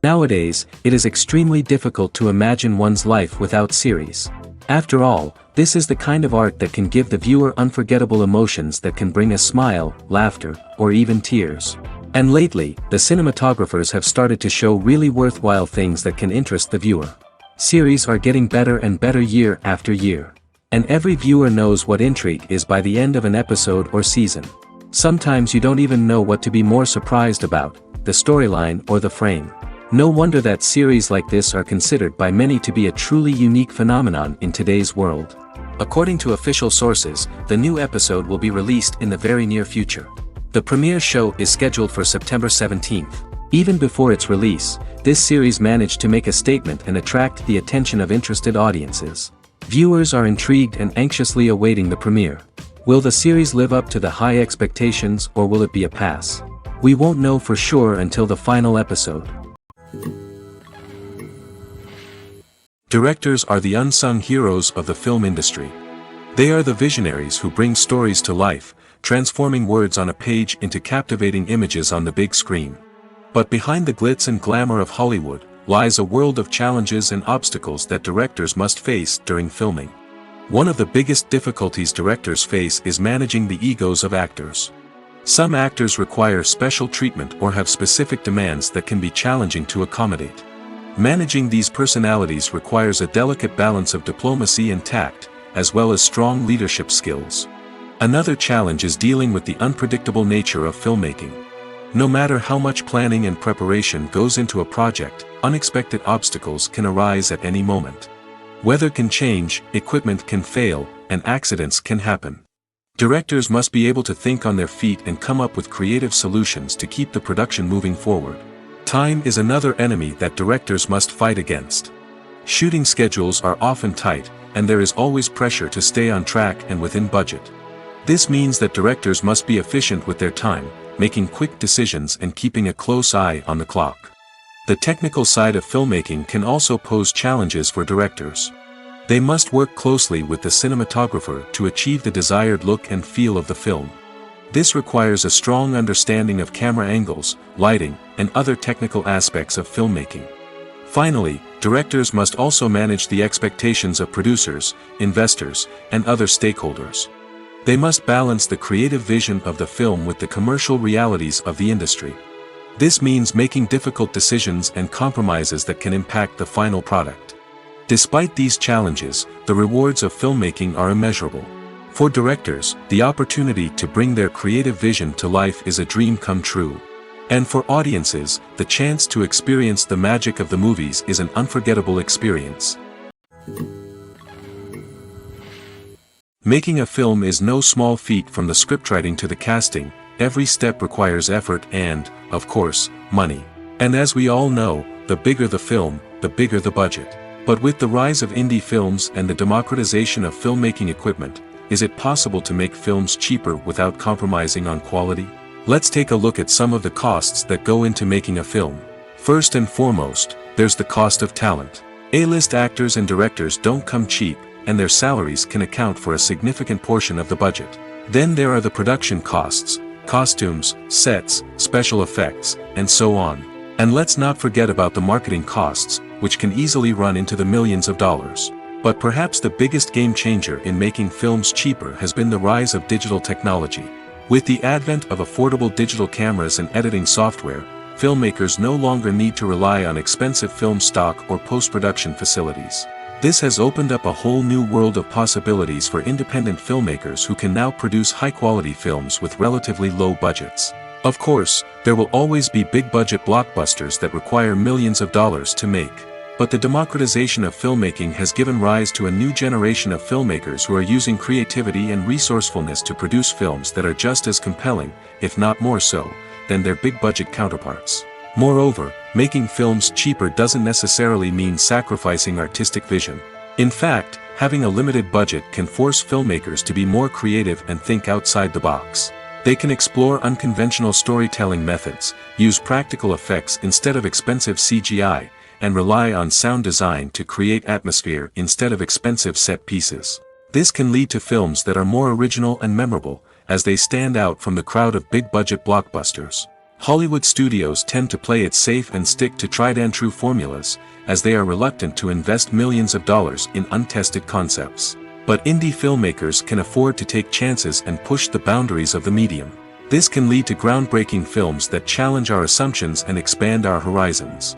Nowadays, it is extremely difficult to imagine one's life without series. After all, this is the kind of art that can give the viewer unforgettable emotions that can bring a smile, laughter, or even tears. And lately, the cinematographers have started to show really worthwhile things that can interest the viewer. Series are getting better and better year after year. And every viewer knows what intrigue is by the end of an episode or season. Sometimes you don't even know what to be more surprised about, the storyline or the frame. No wonder that series like this are considered by many to be a truly unique phenomenon in today's world. According to official sources, the new episode will be released in the very near future. The premiere show is scheduled for September 17th. Even before its release, this series managed to make a statement and attract the attention of interested audiences. Viewers are intrigued and anxiously awaiting the premiere. Will the series live up to the high expectations or will it be a pass? We won't know for sure until the final episode. Directors are the unsung heroes of the film industry. They are the visionaries who bring stories to life, transforming words on a page into captivating images on the big screen. But behind the glitz and glamour of Hollywood, lies a world of challenges and obstacles that directors must face during filming. One of the biggest difficulties directors face is managing the egos of actors. Some actors require special treatment or have specific demands that can be challenging to accommodate. Managing these personalities requires a delicate balance of diplomacy and tact, as well as strong leadership skills. Another challenge is dealing with the unpredictable nature of filmmaking. No matter how much planning and preparation goes into a project, unexpected obstacles can arise at any moment. Weather can change, equipment can fail, and accidents can happen. Directors must be able to think on their feet and come up with creative solutions to keep the production moving forward. Time is another enemy that directors must fight against. Shooting schedules are often tight, and there is always pressure to stay on track and within budget. This means that directors must be efficient with their time, making quick decisions and keeping a close eye on the clock. The technical side of filmmaking can also pose challenges for directors. They must work closely with the cinematographer to achieve the desired look and feel of the film. This requires a strong understanding of camera angles, lighting, and other technical aspects of filmmaking. Finally, directors must also manage the expectations of producers, investors, and other stakeholders. They must balance the creative vision of the film with the commercial realities of the industry. This means making difficult decisions and compromises that can impact the final product. Despite these challenges, the rewards of filmmaking are immeasurable. For directors, the opportunity to bring their creative vision to life is a dream come true. And for audiences, the chance to experience the magic of the movies is an unforgettable experience. Making a film is no small feat. From the scriptwriting to the casting, every step requires effort and, of course, money. And as we all know, the bigger the film, the bigger the budget. But with the rise of indie films and the democratization of filmmaking equipment, is it possible to make films cheaper without compromising on quality? Let's take a look at some of the costs that go into making a film. First and foremost, there's the cost of talent. A-list actors and directors don't come cheap, and their salaries can account for a significant portion of the budget. Then there are the production costs, costumes, sets, special effects, and so on. And let's not forget about the marketing costs, which can easily run into the millions of dollars. But perhaps the biggest game changer in making films cheaper has been the rise of digital technology. With the advent of affordable digital cameras and editing software, filmmakers no longer need to rely on expensive film stock or post-production facilities. This has opened up a whole new world of possibilities for independent filmmakers who can now produce high-quality films with relatively low budgets. Of course, there will always be big-budget blockbusters that require millions of dollars to make. But the democratization of filmmaking has given rise to a new generation of filmmakers who are using creativity and resourcefulness to produce films that are just as compelling, if not more so, than their big-budget counterparts. Moreover, making films cheaper doesn't necessarily mean sacrificing artistic vision. In fact, having a limited budget can force filmmakers to be more creative and think outside the box. They can explore unconventional storytelling methods, use practical effects instead of expensive CGI, and rely on sound design to create atmosphere instead of expensive set pieces. This can lead to films that are more original and memorable, as they stand out from the crowd of big-budget blockbusters. Hollywood studios tend to play it safe and stick to tried-and-true formulas, as they are reluctant to invest millions of dollars in untested concepts. But indie filmmakers can afford to take chances and push the boundaries of the medium. This can lead to groundbreaking films that challenge our assumptions and expand our horizons.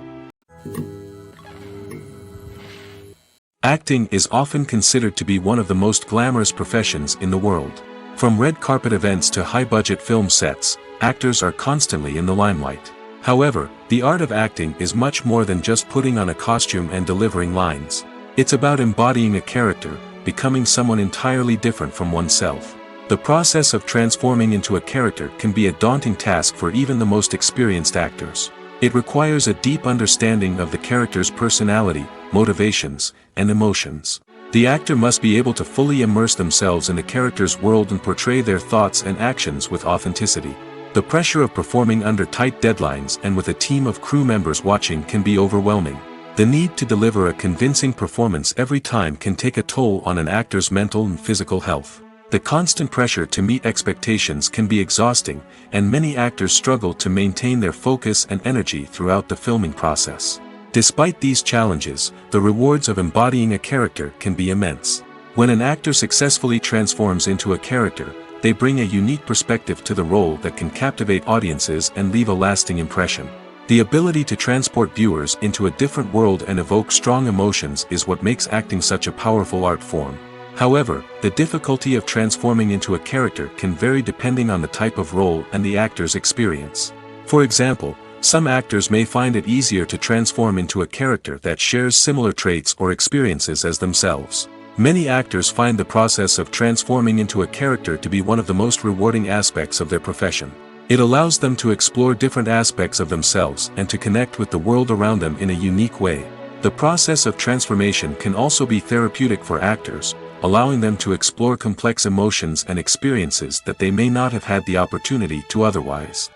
Acting is often considered to be one of the most glamorous professions in the world. From red carpet events to high-budget film sets, actors are constantly in the limelight. However, the art of acting is much more than just putting on a costume and delivering lines. It's about embodying a character, becoming someone entirely different from oneself. The process of transforming into a character can be a daunting task for even the most experienced actors. It requires a deep understanding of the character's personality, motivations, and emotions. The actor must be able to fully immerse themselves in the character's world and portray their thoughts and actions with authenticity. The pressure of performing under tight deadlines and with a team of crew members watching can be overwhelming. The need to deliver a convincing performance every time can take a toll on an actor's mental and physical health. The constant pressure to meet expectations can be exhausting, and many actors struggle to maintain their focus and energy throughout the filming process. Despite these challenges, the rewards of embodying a character can be immense. When an actor successfully transforms into a character, they bring a unique perspective to the role that can captivate audiences and leave a lasting impression. The ability to transport viewers into a different world and evoke strong emotions is what makes acting such a powerful art form. However, the difficulty of transforming into a character can vary depending on the type of role and the actor's experience. For example, some actors may find it easier to transform into a character that shares similar traits or experiences as themselves. Many actors find the process of transforming into a character to be one of the most rewarding aspects of their profession. It allows them to explore different aspects of themselves and to connect with the world around them in a unique way. The process of transformation can also be therapeutic for actors, allowing them to explore complex emotions and experiences that they may not have had the opportunity to otherwise.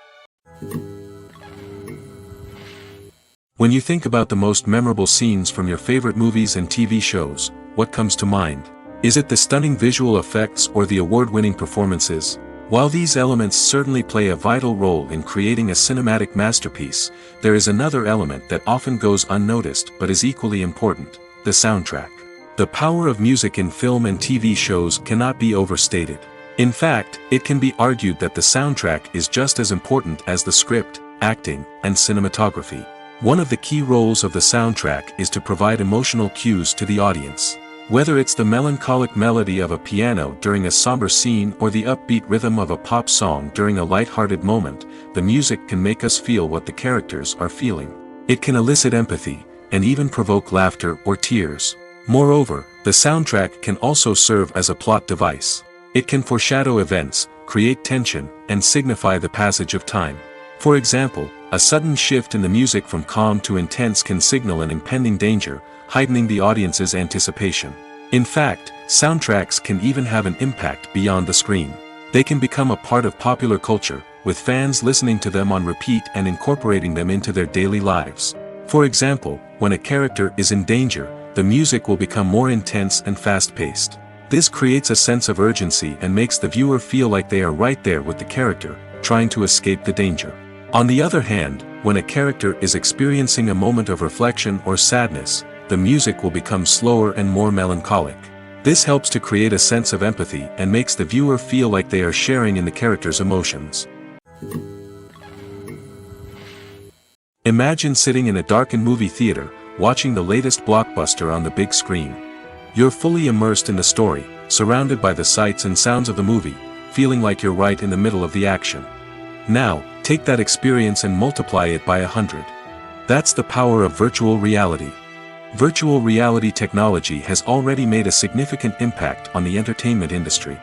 When you think about the most memorable scenes from your favorite movies and TV shows, what comes to mind? Is it the stunning visual effects or the award-winning performances? While these elements certainly play a vital role in creating a cinematic masterpiece, there is another element that often goes unnoticed but is equally important: the soundtrack. The power of music in film and TV shows cannot be overstated. In fact, it can be argued that the soundtrack is just as important as the script, acting, and cinematography. One of the key roles of the soundtrack is to provide emotional cues to the audience. Whether it's the melancholic melody of a piano during a somber scene or the upbeat rhythm of a pop song during a light-hearted moment, the music can make us feel what the characters are feeling. It can elicit empathy, and even provoke laughter or tears. Moreover, the soundtrack can also serve as a plot device. It can foreshadow events, create tension, and signify the passage of time. For example, a sudden shift in the music from calm to intense can signal an impending danger, heightening the audience's anticipation. In fact, soundtracks can even have an impact beyond the screen. They can become a part of popular culture, with fans listening to them on repeat and incorporating them into their daily lives. For example, when a character is in danger, the music will become more intense and fast-paced. This creates a sense of urgency and makes the viewer feel like they are right there with the character, trying to escape the danger. On the other hand, when a character is experiencing a moment of reflection or sadness, the music will become slower and more melancholic. This helps to create a sense of empathy and makes the viewer feel like they are sharing in the character's emotions. Imagine sitting in a darkened movie theater, watching the latest blockbuster on the big screen. You're fully immersed in the story, surrounded by the sights and sounds of the movie, feeling like you're right in the middle of the action. Now, take that experience and multiply it by 100. That's the power of virtual reality. Virtual reality technology has already made a significant impact on the entertainment industry.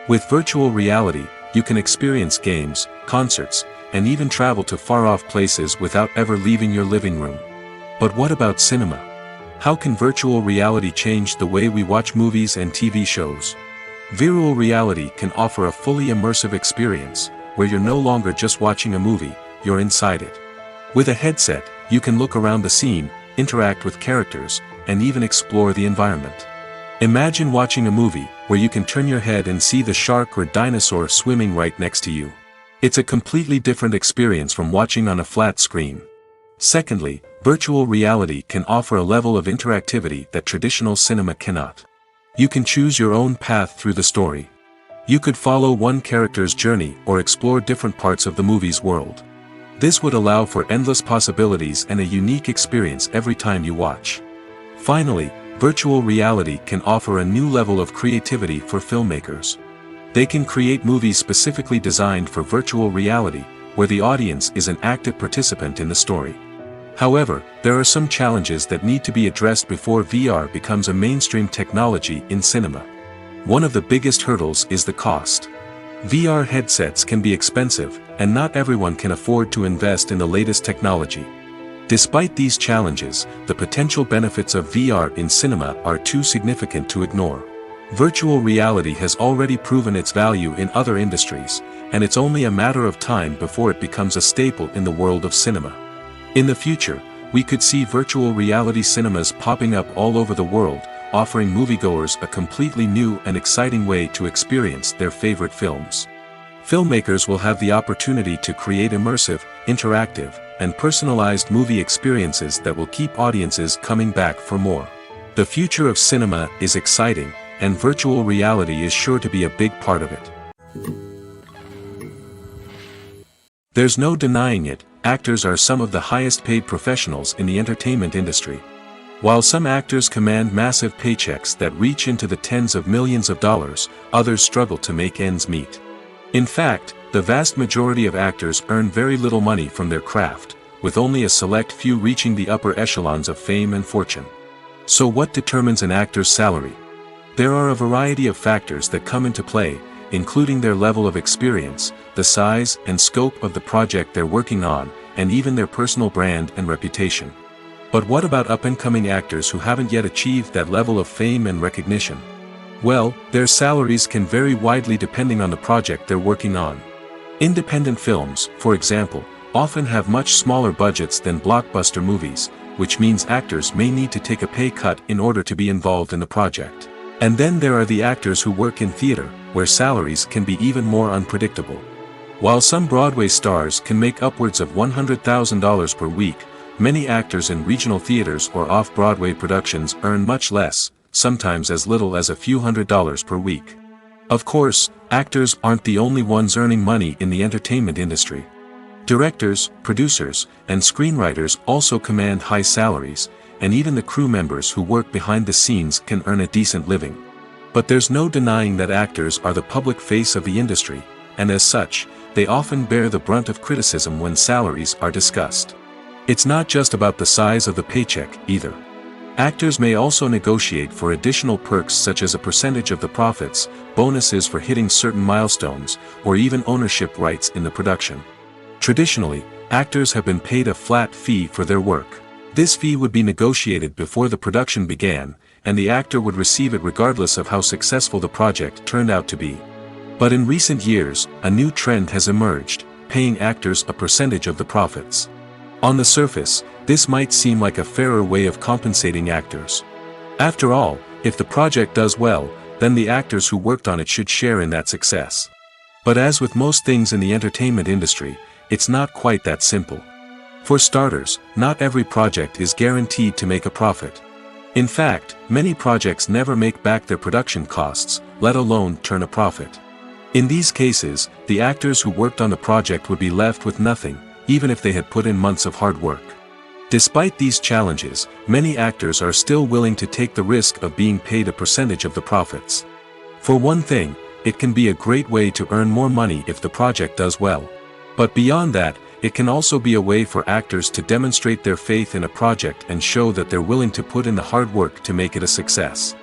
With virtual reality, you can experience games, concerts, and even travel to far-off places without ever leaving your living room. But what about cinema? How can virtual reality change the way we watch movies and TV shows? Virtual reality can offer a fully immersive experience, where you're no longer just watching a movie, you're inside it. With a headset, you can look around the scene, interact with characters, and even explore the environment. Imagine watching a movie where you can turn your head and see the shark or dinosaur swimming right next to you. It's a completely different experience from watching on a flat screen. Secondly, virtual reality can offer a level of interactivity that traditional cinema cannot. You can choose your own path through the story. You could follow one character's journey or explore different parts of the movie's world. This would allow for endless possibilities and a unique experience every time you watch. Finally, virtual reality can offer a new level of creativity for filmmakers. They can create movies specifically designed for virtual reality, where the audience is an active participant in the story. However, there are some challenges that need to be addressed before VR becomes a mainstream technology in cinema. One of the biggest hurdles is the cost. VR headsets can be expensive, and not everyone can afford to invest in the latest technology. Despite these challenges, the potential benefits of VR in cinema are too significant to ignore. Virtual reality has already proven its value in other industries, and it's only a matter of time before it becomes a staple in the world of cinema. In the future, we could see virtual reality cinemas popping up all over the world, offering moviegoers a completely new and exciting way to experience their favorite films. Filmmakers will have the opportunity to create immersive, interactive, and personalized movie experiences that will keep audiences coming back for more. The future of cinema is exciting, and virtual reality is sure to be a big part of it. There's no denying it, actors are some of the highest paid professionals in the entertainment industry. While some actors command massive paychecks that reach into the tens of millions of dollars, others struggle to make ends meet. In fact, the vast majority of actors earn very little money from their craft, with only a select few reaching the upper echelons of fame and fortune. So what determines an actor's salary? There are a variety of factors that come into play, including their level of experience, the size and scope of the project they're working on, and even their personal brand and reputation. But what about up-and-coming actors who haven't yet achieved that level of fame and recognition? Well, their salaries can vary widely depending on the project they're working on. Independent films, for example, often have much smaller budgets than blockbuster movies, which means actors may need to take a pay cut in order to be involved in the project. And then there are the actors who work in theater, where salaries can be even more unpredictable. While some Broadway stars can make upwards of $100,000 per week, many actors in regional theaters or off-Broadway productions earn much less, sometimes as little as a few $100s per week. Of course, actors aren't the only ones earning money in the entertainment industry. Directors, producers, and screenwriters also command high salaries, and even the crew members who work behind the scenes can earn a decent living. But there's no denying that actors are the public face of the industry, and as such, they often bear the brunt of criticism when salaries are discussed. It's not just about the size of the paycheck, either. Actors may also negotiate for additional perks such as a percentage of the profits, bonuses for hitting certain milestones, or even ownership rights in the production. Traditionally, actors have been paid a flat fee for their work. This fee would be negotiated before the production began, and the actor would receive it regardless of how successful the project turned out to be. But in recent years, a new trend has emerged, paying actors a percentage of the profits. On the surface, this might seem like a fairer way of compensating actors. After all, if the project does well, then the actors who worked on it should share in that success. But as with most things in the entertainment industry, it's not quite that simple. For starters, not every project is guaranteed to make a profit. In fact, many projects never make back their production costs, let alone turn a profit. In these cases, the actors who worked on the project would be left with nothing, even if they had put in months of hard work. Despite these challenges, many actors are still willing to take the risk of being paid a percentage of the profits. For one thing, it can be a great way to earn more money if the project does well. But beyond that, it can also be a way for actors to demonstrate their faith in a project and show that they're willing to put in the hard work to make it a success.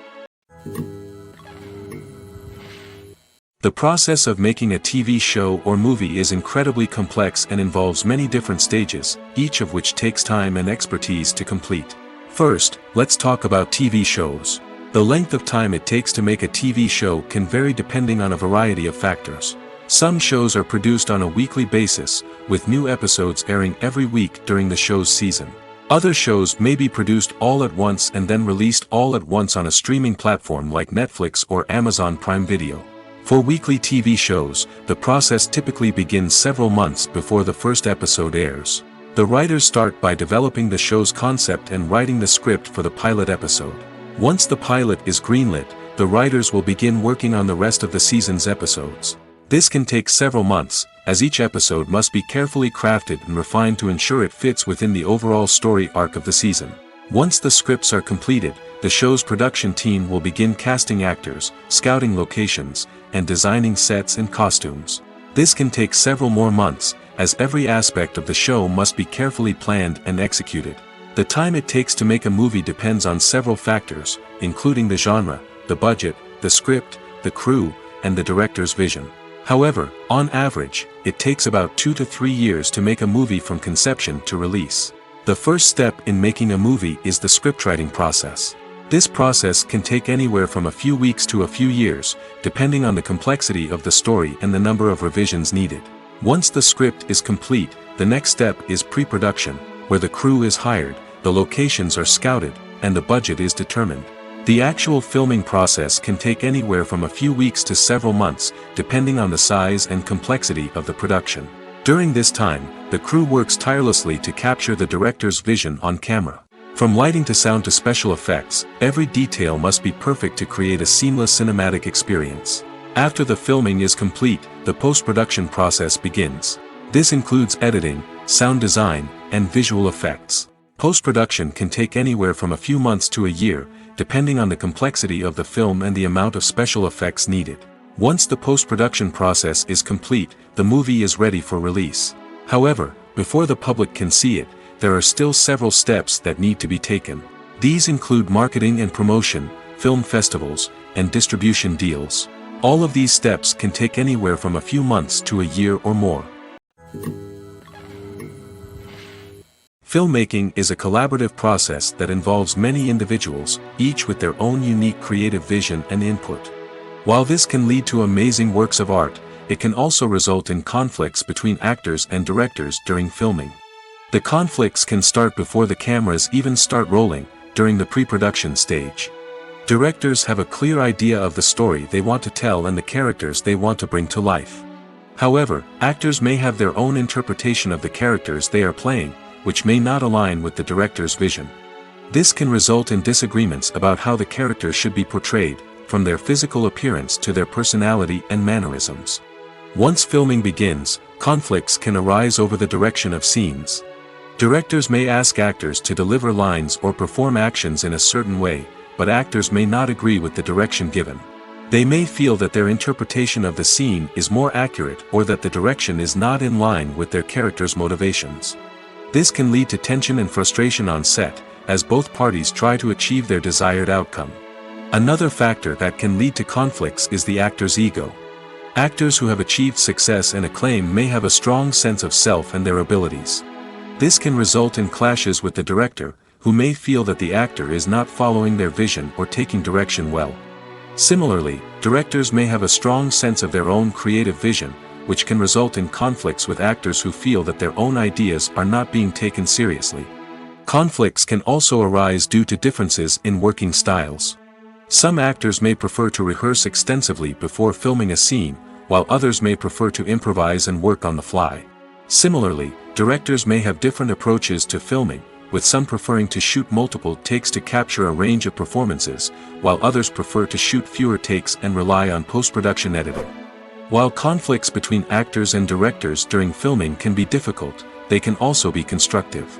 The process of making a TV show or movie is incredibly complex and involves many different stages, each of which takes time and expertise to complete. First, let's talk about TV shows. The length of time it takes to make a TV show can vary depending on a variety of factors. Some shows are produced on a weekly basis, with new episodes airing every week during the show's season. Other shows may be produced all at once and then released all at once on a streaming platform like Netflix or Amazon Prime Video. For weekly TV shows, the process typically begins several months before the first episode airs. The writers start by developing the show's concept and writing the script for the pilot episode. Once the pilot is greenlit, the writers will begin working on the rest of the season's episodes. This can take several months, as each episode must be carefully crafted and refined to ensure it fits within the overall story arc of the season. Once the scripts are completed, the show's production team will begin casting actors, scouting locations, and designing sets and costumes. This can take several more months, as every aspect of the show must be carefully planned and executed. The time it takes to make a movie depends on several factors, including the genre, the budget, the script, the crew, and the director's vision. However, on average, it takes about 2 to 3 years to make a movie from conception to release. The first step in making a movie is the scriptwriting process. This process can take anywhere from a few weeks to a few years, depending on the complexity of the story and the number of revisions needed. Once the script is complete, the next step is pre-production, where the crew is hired, the locations are scouted, and the budget is determined. The actual filming process can take anywhere from a few weeks to several months, depending on the size and complexity of the production. During this time, the crew works tirelessly to capture the director's vision on camera. From lighting to sound to special effects, every detail must be perfect to create a seamless cinematic experience. After the filming is complete, the post-production process begins. This includes editing, sound design, and visual effects. Post-production can take anywhere from a few months to a year, depending on the complexity of the film and the amount of special effects needed. Once the post-production process is complete, the movie is ready for release. However, before the public can see it, there are still several steps that need to be taken. These include marketing and promotion, film festivals, and distribution deals. All of these steps can take anywhere from a few months to a year or more. Filmmaking is a collaborative process that involves many individuals, each with their own unique creative vision and input. While this can lead to amazing works of art, it can also result in conflicts between actors and directors during filming. The conflicts can start before the cameras even start rolling, during the pre-production stage. Directors have a clear idea of the story they want to tell and the characters they want to bring to life. However, actors may have their own interpretation of the characters they are playing, which may not align with the director's vision. This can result in disagreements about how the characters should be portrayed, from their physical appearance to their personality and mannerisms. Once filming begins, conflicts can arise over the direction of scenes. Directors may ask actors to deliver lines or perform actions in a certain way, but actors may not agree with the direction given. They may feel that their interpretation of the scene is more accurate or that the direction is not in line with their character's motivations. This can lead to tension and frustration on set, as both parties try to achieve their desired outcome. Another factor that can lead to conflicts is the actor's ego. Actors who have achieved success and acclaim may have a strong sense of self and their abilities. This can result in clashes with the director, who may feel that the actor is not following their vision or taking direction well. Similarly, directors may have a strong sense of their own creative vision, which can result in conflicts with actors who feel that their own ideas are not being taken seriously. Conflicts can also arise due to differences in working styles. Some actors may prefer to rehearse extensively before filming a scene, while others may prefer to improvise and work on the fly. Similarly, directors may have different approaches to filming, with some preferring to shoot multiple takes to capture a range of performances, while others prefer to shoot fewer takes and rely on post-production editing. While conflicts between actors and directors during filming can be difficult, they can also be constructive.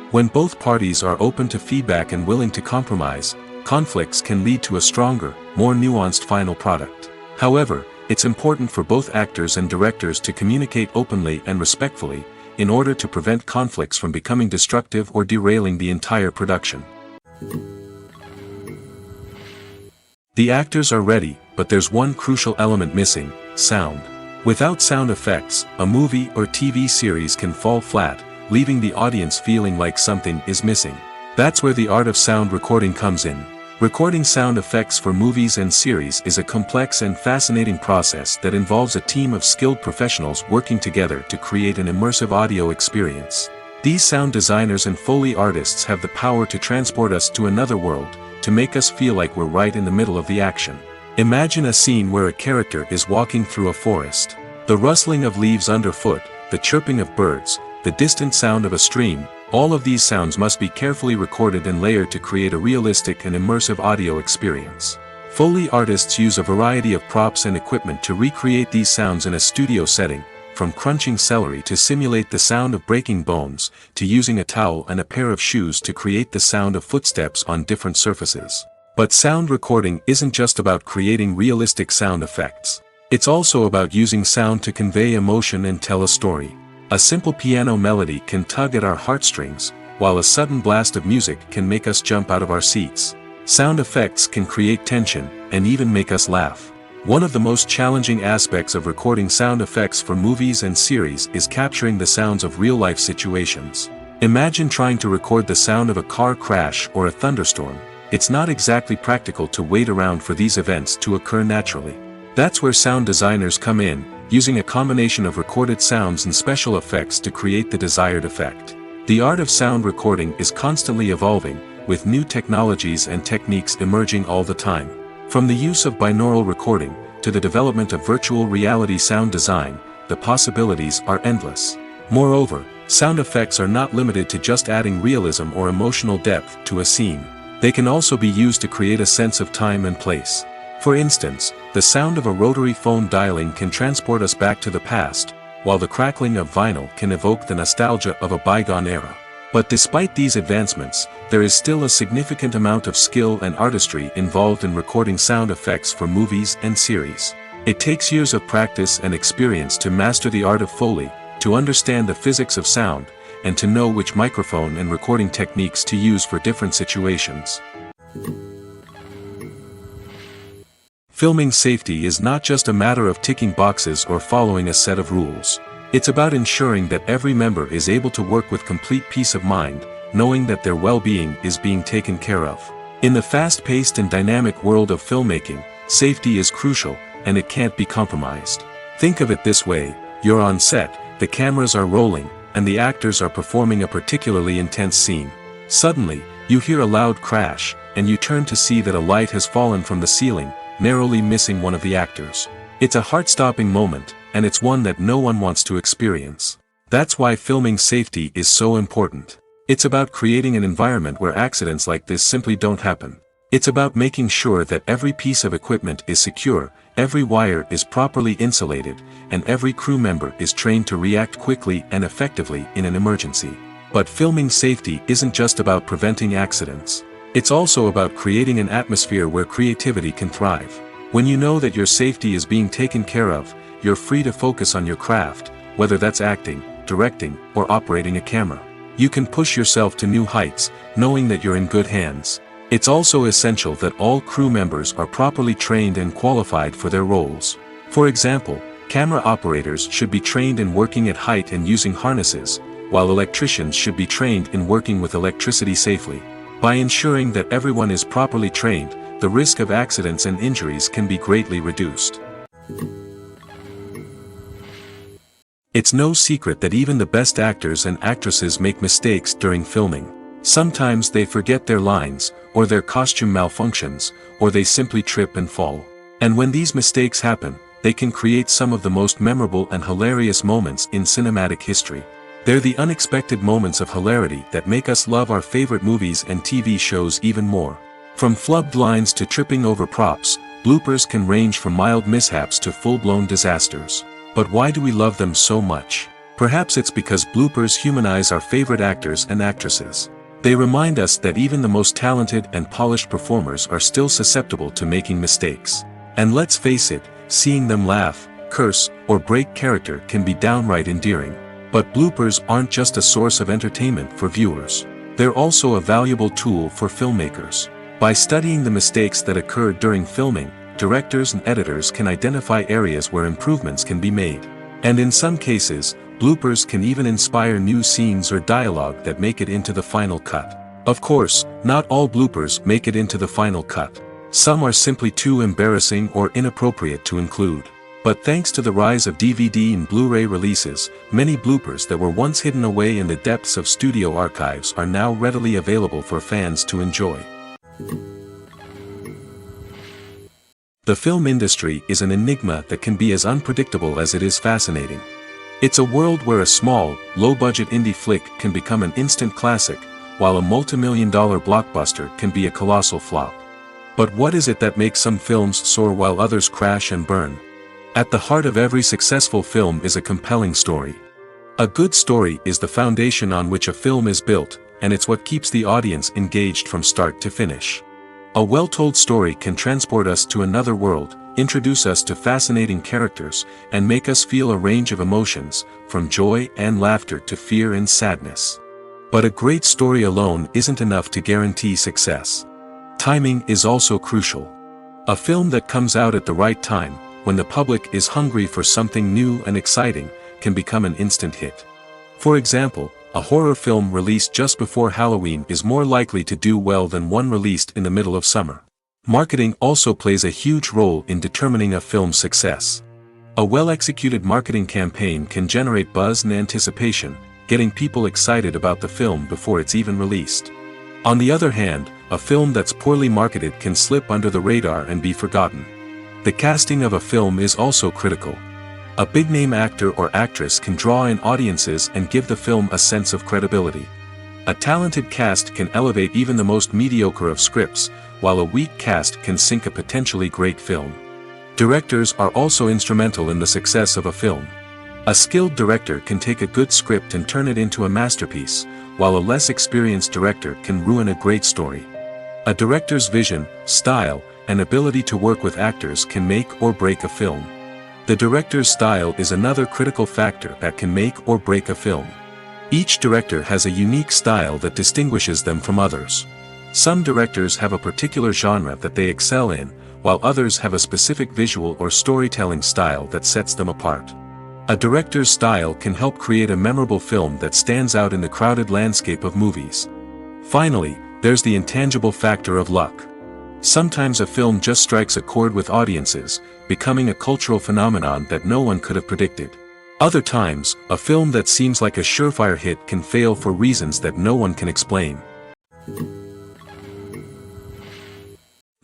When both parties are open to feedback and willing to compromise, conflicts can lead to a stronger, more nuanced final product. However, it's important for both actors and directors to communicate openly and respectfully, in order to prevent conflicts from becoming destructive or derailing the entire production. The actors are ready, but there's one crucial element missing: sound. Without sound effects, a movie or TV series can fall flat, leaving the audience feeling like something is missing. That's where the art of sound recording comes in. Recording sound effects for movies and series is a complex and fascinating process that involves a team of skilled professionals working together to create an immersive audio experience. These sound designers and Foley artists have the power to transport us to another world, to make us feel like we're right in the middle of the action. Imagine a scene where a character is walking through a forest. The rustling of leaves underfoot, the chirping of birds, the distant sound of a stream, all of these sounds must be carefully recorded and layered to create a realistic and immersive audio experience. Foley artists use a variety of props and equipment to recreate these sounds in a studio setting, from crunching celery to simulate the sound of breaking bones, to using a towel and a pair of shoes to create the sound of footsteps on different surfaces. But sound recording isn't just about creating realistic sound effects. It's also about using sound to convey emotion and tell a story. A simple piano melody can tug at our heartstrings, while a sudden blast of music can make us jump out of our seats. Sound effects can create tension, and even make us laugh. One of the most challenging aspects of recording sound effects for movies and series is capturing the sounds of real-life situations. Imagine trying to record the sound of a car crash or a thunderstorm. It's not exactly practical to wait around for these events to occur naturally. That's where sound designers come in, using a combination of recorded sounds and special effects to create the desired effect. The art of sound recording is constantly evolving, with new technologies and techniques emerging all the time. From the use of binaural recording, to the development of virtual reality sound design, the possibilities are endless. Moreover, sound effects are not limited to just adding realism or emotional depth to a scene. They can also be used to create a sense of time and place. For instance, the sound of a rotary phone dialing can transport us back to the past, while the crackling of vinyl can evoke the nostalgia of a bygone era. But despite these advancements, there is still a significant amount of skill and artistry involved in recording sound effects for movies and series. It takes years of practice and experience to master the art of Foley, to understand the physics of sound, and to know which microphone and recording techniques to use for different situations. Filming safety is not just a matter of ticking boxes or following a set of rules. It's about ensuring that every member is able to work with complete peace of mind, knowing that their well-being is being taken care of. In the fast-paced and dynamic world of filmmaking, safety is crucial, and it can't be compromised. Think of it this way: you're on set, the cameras are rolling, and the actors are performing a particularly intense scene. Suddenly, you hear a loud crash, and you turn to see that a light has fallen from the ceiling, narrowly missing one of the actors. It's a heart-stopping moment, and it's one that no one wants to experience. That's why filming safety is so important. It's about creating an environment where accidents like this simply don't happen. It's about making sure that every piece of equipment is secure, every wire is properly insulated, and every crew member is trained to react quickly and effectively in an emergency. But filming safety isn't just about preventing accidents. It's also about creating an atmosphere where creativity can thrive. When you know that your safety is being taken care of, you're free to focus on your craft, whether that's acting, directing, or operating a camera. You can push yourself to new heights, knowing that you're in good hands. It's also essential that all crew members are properly trained and qualified for their roles. For example, camera operators should be trained in working at height and using harnesses, while electricians should be trained in working with electricity safely. By ensuring that everyone is properly trained, the risk of accidents and injuries can be greatly reduced. It's no secret that even the best actors and actresses make mistakes during filming. Sometimes they forget their lines, or their costume malfunctions, or they simply trip and fall. And when these mistakes happen, they can create some of the most memorable and hilarious moments in cinematic history. They're the unexpected moments of hilarity that make us love our favorite movies and TV shows even more. From flubbed lines to tripping over props, bloopers can range from mild mishaps to full-blown disasters. But why do we love them so much? Perhaps it's because bloopers humanize our favorite actors and actresses. They remind us that even the most talented and polished performers are still susceptible to making mistakes. And let's face it, seeing them laugh, curse, or break character can be downright endearing. But bloopers aren't just a source of entertainment for viewers. They're also a valuable tool for filmmakers. By studying the mistakes that occurred during filming, directors and editors can identify areas where improvements can be made. And in some cases, bloopers can even inspire new scenes or dialogue that make it into the final cut. Of course, not all bloopers make it into the final cut. Some are simply too embarrassing or inappropriate to include. But thanks to the rise of DVD and Blu-ray releases, many bloopers that were once hidden away in the depths of studio archives are now readily available for fans to enjoy. The film industry is an enigma that can be as unpredictable as it is fascinating. It's a world where a small, low-budget indie flick can become an instant classic, while a multi-million-dollar blockbuster can be a colossal flop. But what is it that makes some films soar while others crash and burn? At the heart of every successful film is a compelling story. A good story is the foundation on which a film is built, and it's what keeps the audience engaged from start to finish. A well-told story can transport us to another world, introduce us to fascinating characters, and make us feel a range of emotions, from joy and laughter to fear and sadness. But a great story alone isn't enough to guarantee success. Timing is also crucial. A film that comes out at the right time, when the public is hungry for something new and exciting, can become an instant hit. For example, a horror film released just before Halloween is more likely to do well than one released in the middle of summer. Marketing also plays a huge role in determining a film's success. A well-executed marketing campaign can generate buzz and anticipation, getting people excited about the film before it's even released. On the other hand, a film that's poorly marketed can slip under the radar and be forgotten. The casting of a film is also critical. A big-name actor or actress can draw in audiences and give the film a sense of credibility. A talented cast can elevate even the most mediocre of scripts, while a weak cast can sink a potentially great film. Directors are also instrumental in the success of a film. A skilled director can take a good script and turn it into a masterpiece, while a less experienced director can ruin a great story. A director's vision, style, and ability to work with actors can make or break a film. The director's style is another critical factor that can make or break a film. Each director has a unique style that distinguishes them from others. Some directors have a particular genre that they excel in, while others have a specific visual or storytelling style that sets them apart. A director's style can help create a memorable film that stands out in the crowded landscape of movies. Finally, there's the intangible factor of luck. Sometimes a film just strikes a chord with audiences, becoming a cultural phenomenon that no one could have predicted. Other times, a film that seems like a surefire hit can fail for reasons that no one can explain.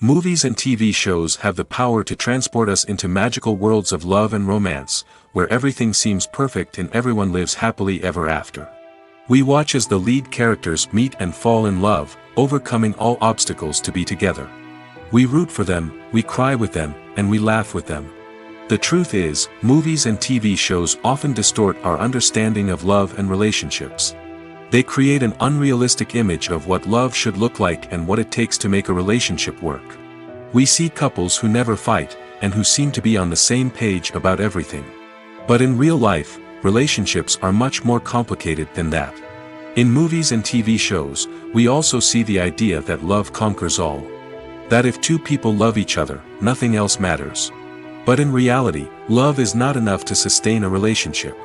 Movies and TV shows have the power to transport us into magical worlds of love and romance, where everything seems perfect and everyone lives happily ever after. We watch as the lead characters meet and fall in love, overcoming all obstacles to be together. We root for them, we cry with them, and we laugh with them. The truth is, movies and TV shows often distort our understanding of love and relationships. They create an unrealistic image of what love should look like and what it takes to make a relationship work. We see couples who never fight, and who seem to be on the same page about everything. But in real life, relationships are much more complicated than that. In movies and TV shows, we also see the idea that love conquers all. That if two people love each other, nothing else matters. But in reality, love is not enough to sustain a relationship.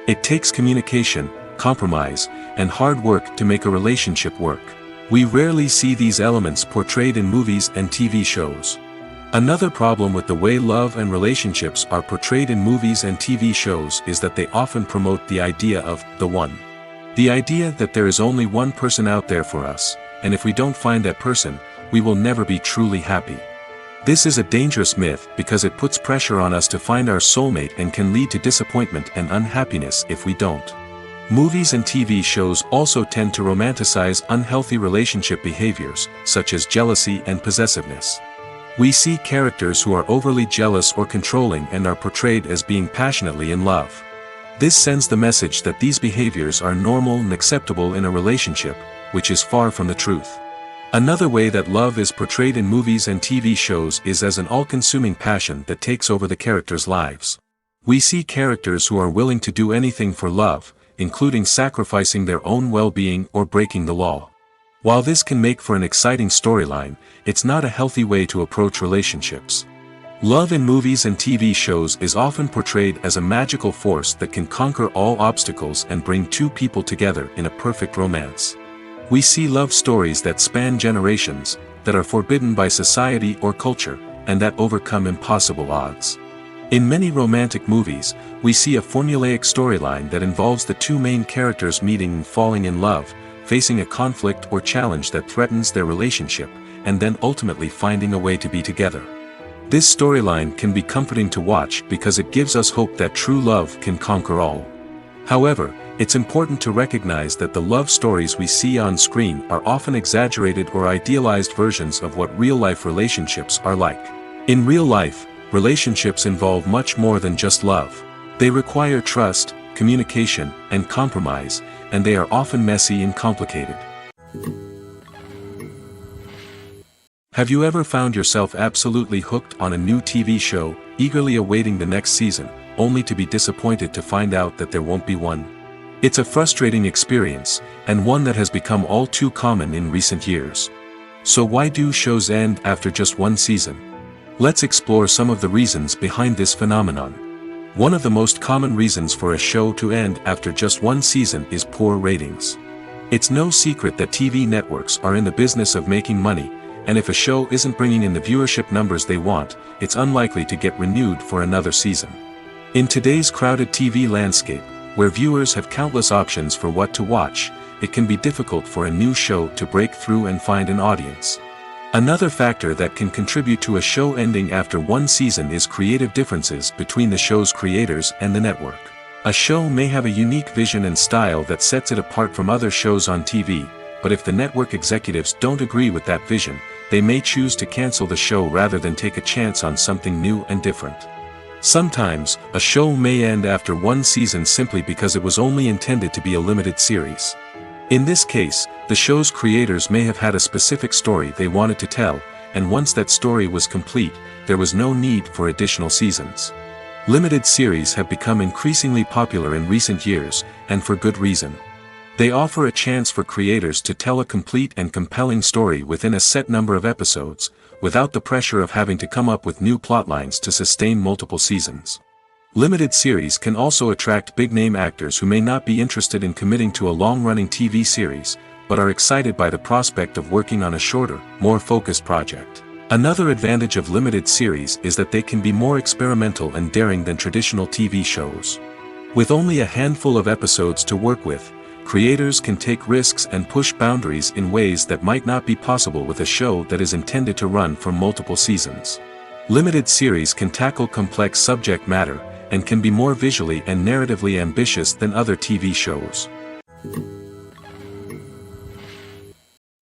It takes communication, compromise, and hard work to make a relationship work. We rarely see these elements portrayed in movies and TV shows. Another problem with the way love and relationships are portrayed in movies and TV shows is that they often promote the idea of the one. The idea that there is only one person out there for us, and if we don't find that person, we will never be truly happy. This is a dangerous myth because it puts pressure on us to find our soulmate and can lead to disappointment and unhappiness if we don't. Movies and TV shows also tend to romanticize unhealthy relationship behaviors, such as jealousy and possessiveness. We see characters who are overly jealous or controlling and are portrayed as being passionately in love. This sends the message that these behaviors are normal and acceptable in a relationship, which is far from the truth. Another way that love is portrayed in movies and TV shows is as an all-consuming passion that takes over the characters' lives. We see characters who are willing to do anything for love, including sacrificing their own well-being or breaking the law. While this can make for an exciting storyline, it's not a healthy way to approach relationships. Love in movies and TV shows is often portrayed as a magical force that can conquer all obstacles and bring two people together in a perfect romance. We see love stories that span generations, that are forbidden by society or culture, and that overcome impossible odds. In many romantic movies, we see a formulaic storyline that involves the two main characters meeting and falling in love, facing a conflict or challenge that threatens their relationship, and then ultimately finding a way to be together. This storyline can be comforting to watch because it gives us hope that true love can conquer all. However, it's important to recognize that the love stories we see on screen are often exaggerated or idealized versions of what real-life relationships are like. In real life, relationships involve much more than just love. They require trust, communication, and compromise, and they are often messy and complicated. Have you ever found yourself absolutely hooked on a new TV show, eagerly awaiting the next season, only to be disappointed to find out that there won't be one? It's a frustrating experience, and one that has become all too common in recent years. So why do shows end after just one season? Let's explore some of the reasons behind this phenomenon. One of the most common reasons for a show to end after just one season is poor ratings. It's no secret that TV networks are in the business of making money, and if a show isn't bringing in the viewership numbers they want, it's unlikely to get renewed for another season. In today's crowded TV landscape, where viewers have countless options for what to watch, it can be difficult for a new show to break through and find an audience. Another factor that can contribute to a show ending after one season is creative differences between the show's creators and the network. A show may have a unique vision and style that sets it apart from other shows on TV, but if the network executives don't agree with that vision, they may choose to cancel the show rather than take a chance on something new and different. Sometimes, a show may end after one season simply because it was only intended to be a limited series. In this case, the show's creators may have had a specific story they wanted to tell, and once that story was complete, there was no need for additional seasons. Limited series have become increasingly popular in recent years, and for good reason. They offer a chance for creators to tell a complete and compelling story within a set number of episodes, without the pressure of having to come up with new plotlines to sustain multiple seasons. Limited series can also attract big-name actors who may not be interested in committing to a long-running TV series, but are excited by the prospect of working on a shorter, more focused project. Another advantage of limited series is that they can be more experimental and daring than traditional TV shows. With only a handful of episodes to work with, creators can take risks and push boundaries in ways that might not be possible with a show that is intended to run for multiple seasons. Limited series can tackle complex subject matter, and can be more visually and narratively ambitious than other TV shows.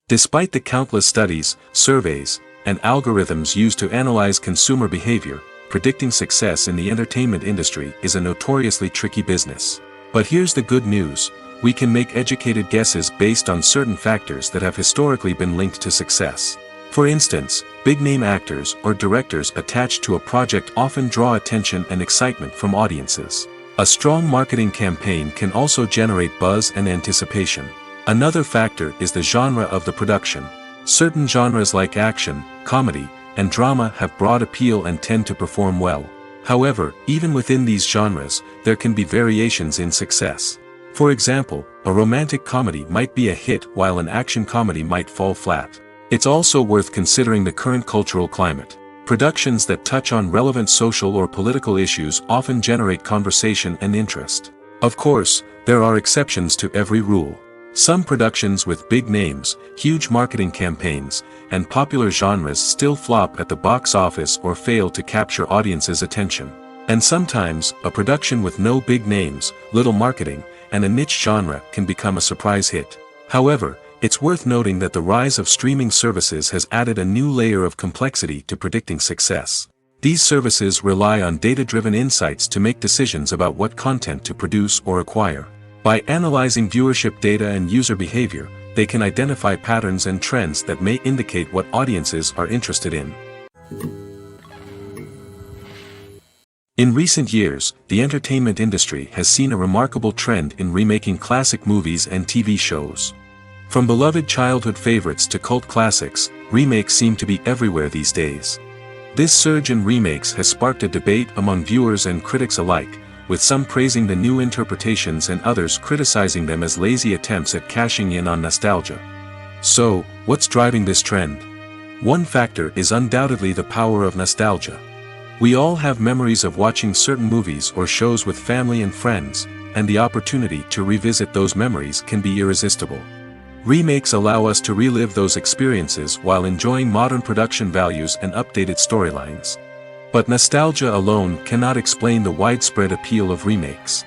Despite the countless studies, surveys, and algorithms used to analyze consumer behavior, predicting success in the entertainment industry is a notoriously tricky business. But here's the good news: we can make educated guesses based on certain factors that have historically been linked to success. For instance, big-name actors or directors attached to a project often draw attention and excitement from audiences. A strong marketing campaign can also generate buzz and anticipation. Another factor is the genre of the production. Certain genres like action, comedy, and drama have broad appeal and tend to perform well. However, even within these genres, there can be variations in success. For example, a romantic comedy might be a hit while an action comedy might fall flat. It's also worth considering the current cultural climate. Productions that touch on relevant social or political issues often generate conversation and interest. Of course, there are exceptions to every rule. Some productions with big names, huge marketing campaigns, and popular genres still flop at the box office or fail to capture audiences' attention. And sometimes, a production with no big names, little marketing, and a niche genre can become a surprise hit. However, it's worth noting that the rise of streaming services has added a new layer of complexity to predicting success. These services rely on data-driven insights to make decisions about what content to produce or acquire. By analyzing viewership data and user behavior, they can identify patterns and trends that may indicate what audiences are interested in. In recent years, the entertainment industry has seen a remarkable trend in remaking classic movies and TV shows. From beloved childhood favorites to cult classics, remakes seem to be everywhere these days. This surge in remakes has sparked a debate among viewers and critics alike, with some praising the new interpretations and others criticizing them as lazy attempts at cashing in on nostalgia. So, what's driving this trend? One factor is undoubtedly the power of nostalgia. We all have memories of watching certain movies or shows with family and friends, and the opportunity to revisit those memories can be irresistible. Remakes allow us to relive those experiences while enjoying modern production values and updated storylines. But nostalgia alone cannot explain the widespread appeal of remakes.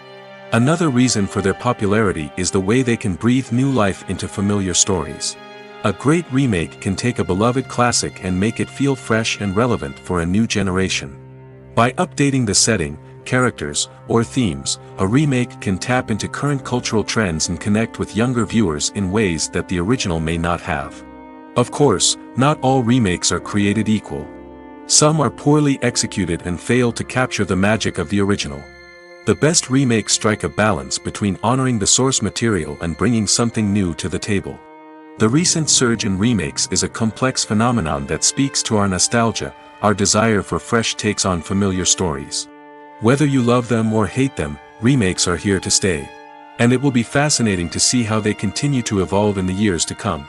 Another reason for their popularity is the way they can breathe new life into familiar stories. A great remake can take a beloved classic and make it feel fresh and relevant for a new generation. By updating the setting, characters, or themes, a remake can tap into current cultural trends and connect with younger viewers in ways that the original may not have. Of course, not all remakes are created equal. Some are poorly executed and fail to capture the magic of the original. The best remakes strike a balance between honoring the source material and bringing something new to the table. The recent surge in remakes is a complex phenomenon that speaks to our nostalgia, our desire for fresh takes on familiar stories. Whether you love them or hate them, remakes are here to stay. And it will be fascinating to see how they continue to evolve in the years to come.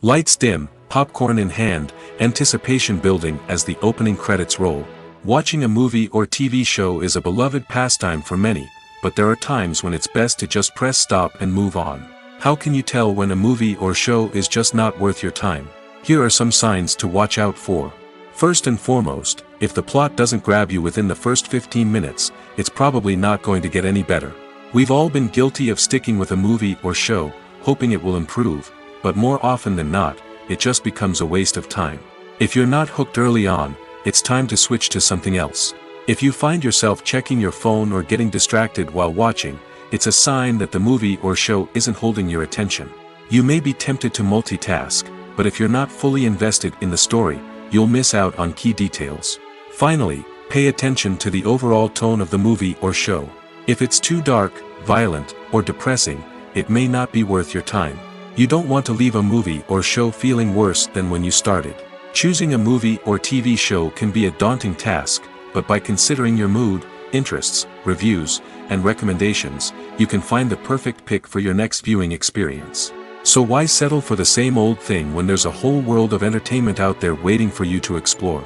Lights dim, popcorn in hand, anticipation building as the opening credits roll. Watching a movie or TV show is a beloved pastime for many, but there are times when it's best to just press stop and move on. How can you tell when a movie or show is just not worth your time? Here are some signs to watch out for. First and foremost, if the plot doesn't grab you within the first 15 minutes, it's probably not going to get any better. We've all been guilty of sticking with a movie or show, hoping it will improve, but more often than not, it just becomes a waste of time. If you're not hooked early on, it's time to switch to something else. If you find yourself checking your phone or getting distracted while watching, it's a sign that the movie or show isn't holding your attention. You may be tempted to multitask, but if you're not fully invested in the story, you'll miss out on key details. Finally, pay attention to the overall tone of the movie or show. If it's too dark, violent, or depressing, it may not be worth your time. You don't want to leave a movie or show feeling worse than when you started. Choosing a movie or TV show can be a daunting task, but by considering your mood, interests, reviews, and recommendations, you can find the perfect pick for your next viewing experience. So why settle for the same old thing when there's a whole world of entertainment out there waiting for you to explore?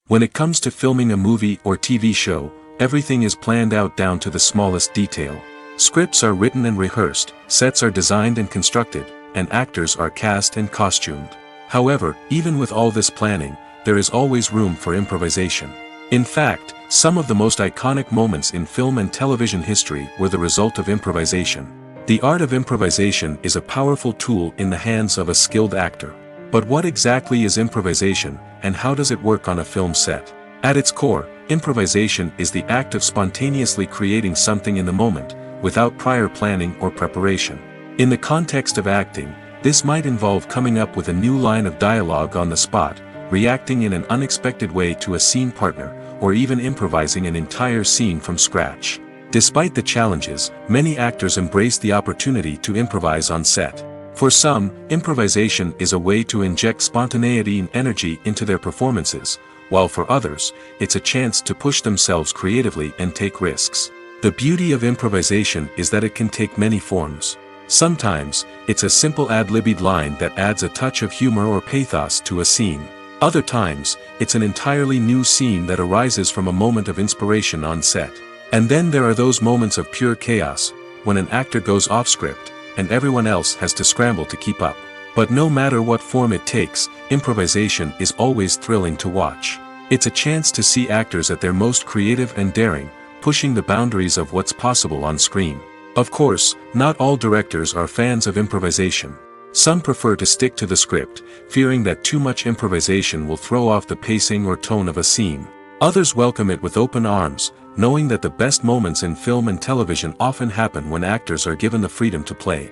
When it comes to filming a movie or TV show, everything is planned out down to the smallest detail. Scripts are written and rehearsed, sets are designed and constructed, and actors are cast and costumed. However, even with all this planning, there is always room for improvisation. In fact, some of the most iconic moments in film and television history were the result of improvisation. The art of improvisation is a powerful tool in the hands of a skilled actor. But what exactly is improvisation, and how does it work on a film set? At its core, improvisation is the act of spontaneously creating something in the moment, without prior planning or preparation. In the context of acting, this might involve coming up with a new line of dialogue on the spot, reacting in an unexpected way to a scene partner, or even improvising an entire scene from scratch. Despite the challenges, many actors embrace the opportunity to improvise on set. For some, improvisation is a way to inject spontaneity and energy into their performances, while for others, it's a chance to push themselves creatively and take risks. The beauty of improvisation is that it can take many forms. Sometimes, it's a simple ad-libbed line that adds a touch of humor or pathos to a scene. Other times, it's an entirely new scene that arises from a moment of inspiration on set. And then there are those moments of pure chaos, when an actor goes off script, and everyone else has to scramble to keep up. But no matter what form it takes, improvisation is always thrilling to watch. It's a chance to see actors at their most creative and daring, pushing the boundaries of what's possible on screen. Of course, not all directors are fans of improvisation. Some prefer to stick to the script, fearing that too much improvisation will throw off the pacing or tone of a scene. Others welcome it with open arms, knowing that the best moments in film and television often happen when actors are given the freedom to play.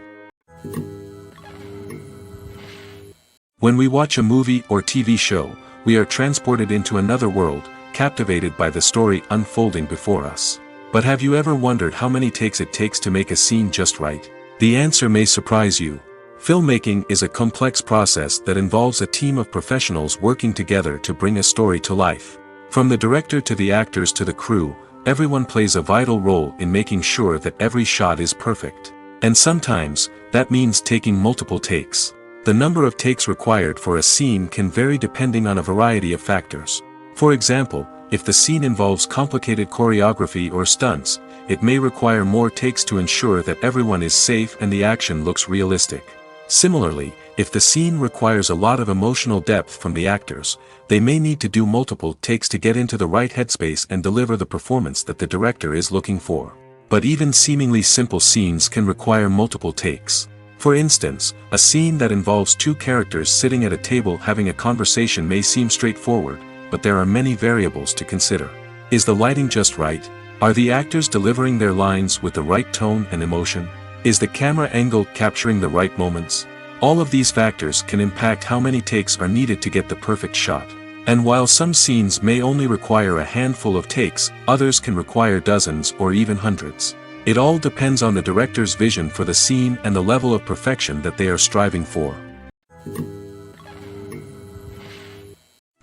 When we watch a movie or TV show, we are transported into another world, captivated by the story unfolding before us. But have you ever wondered how many takes it takes to make a scene just right? The answer may surprise you. Filmmaking is a complex process that involves a team of professionals working together to bring a story to life. From the director to the actors to the crew, everyone plays a vital role in making sure that every shot is perfect. And sometimes, that means taking multiple takes. The number of takes required for a scene can vary depending on a variety of factors. For example, if the scene involves complicated choreography or stunts, it may require more takes to ensure that everyone is safe and the action looks realistic. Similarly, If the scene requires a lot of emotional depth from the actors, they may need to do multiple takes to get into the right headspace and deliver the performance that the director is looking for. But even seemingly simple scenes can require multiple takes. For instance, a scene that involves two characters sitting at a table having a conversation may seem straightforward, but there are many variables to consider. Is the lighting just right? Are the actors delivering their lines with the right tone and emotion? Is the camera angle capturing the right moments? All of these factors can impact how many takes are needed to get the perfect shot. And while some scenes may only require a handful of takes, others can require dozens or even hundreds. It all depends on the director's vision for the scene and the level of perfection that they are striving for.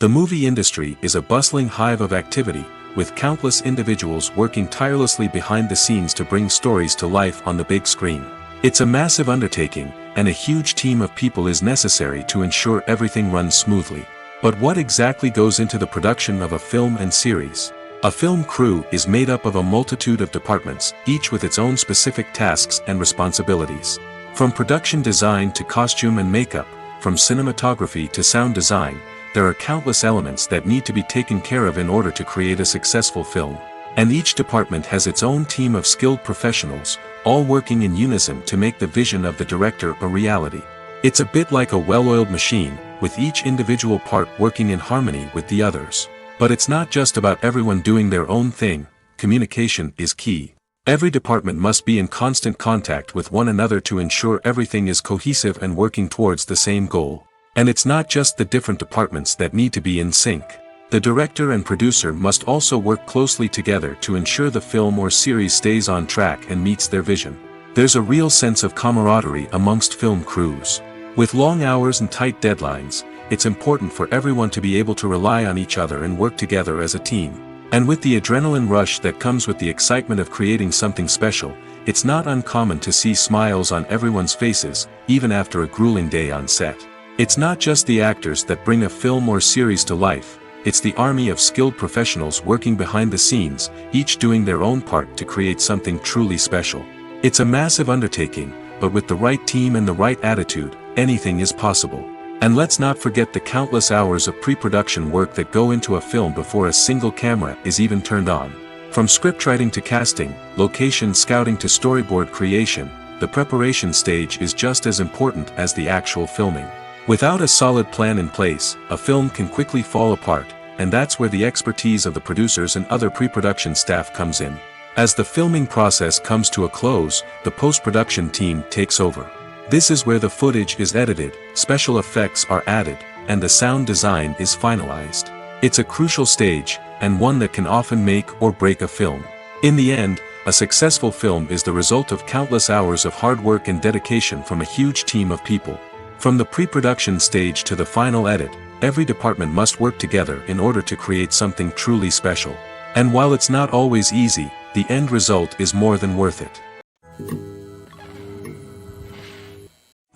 The movie industry is a bustling hive of activity, with countless individuals working tirelessly behind the scenes to bring stories to life on the big screen. It's a massive undertaking, and a huge team of people is necessary to ensure everything runs smoothly. But what exactly goes into the production of a film and series? A film crew is made up of a multitude of departments, each with its own specific tasks and responsibilities. From production design to costume and makeup, from cinematography to sound design, there are countless elements that need to be taken care of in order to create a successful film. And each department has its own team of skilled professionals, all working in unison to make the vision of the director a reality. It's a bit like a well-oiled machine, with each individual part working in harmony with the others. But it's not just about everyone doing their own thing. Communication is key. Every department must be in constant contact with one another to ensure everything is cohesive and working towards the same goal. And it's not just the different departments that need to be in sync. The director and producer must also work closely together to ensure the film or series stays on track and meets their vision. There's a real sense of camaraderie amongst film crews. With long hours and tight deadlines, it's important for everyone to be able to rely on each other and work together as a team. And with the adrenaline rush that comes with the excitement of creating something special, it's not uncommon to see smiles on everyone's faces, even after a grueling day on set. It's not just the actors that bring a film or series to life, it's the army of skilled professionals working behind the scenes, each doing their own part to create something truly special. It's a massive undertaking, but with the right team and the right attitude, anything is possible. And let's not forget the countless hours of pre-production work that go into a film before a single camera is even turned on. From scriptwriting to casting, location scouting to storyboard creation, the preparation stage is just as important as the actual filming. Without a solid plan in place, a film can quickly fall apart, and that's where the expertise of the producers and other pre-production staff comes in. As the filming process comes to a close, the post-production team takes over. This is where the footage is edited, special effects are added, and the sound design is finalized. It's a crucial stage, and one that can often make or break a film. In the end, a successful film is the result of countless hours of hard work and dedication from a huge team of people. From the pre-production stage to the final edit, every department must work together in order to create something truly special. And while it's not always easy, the end result is more than worth it.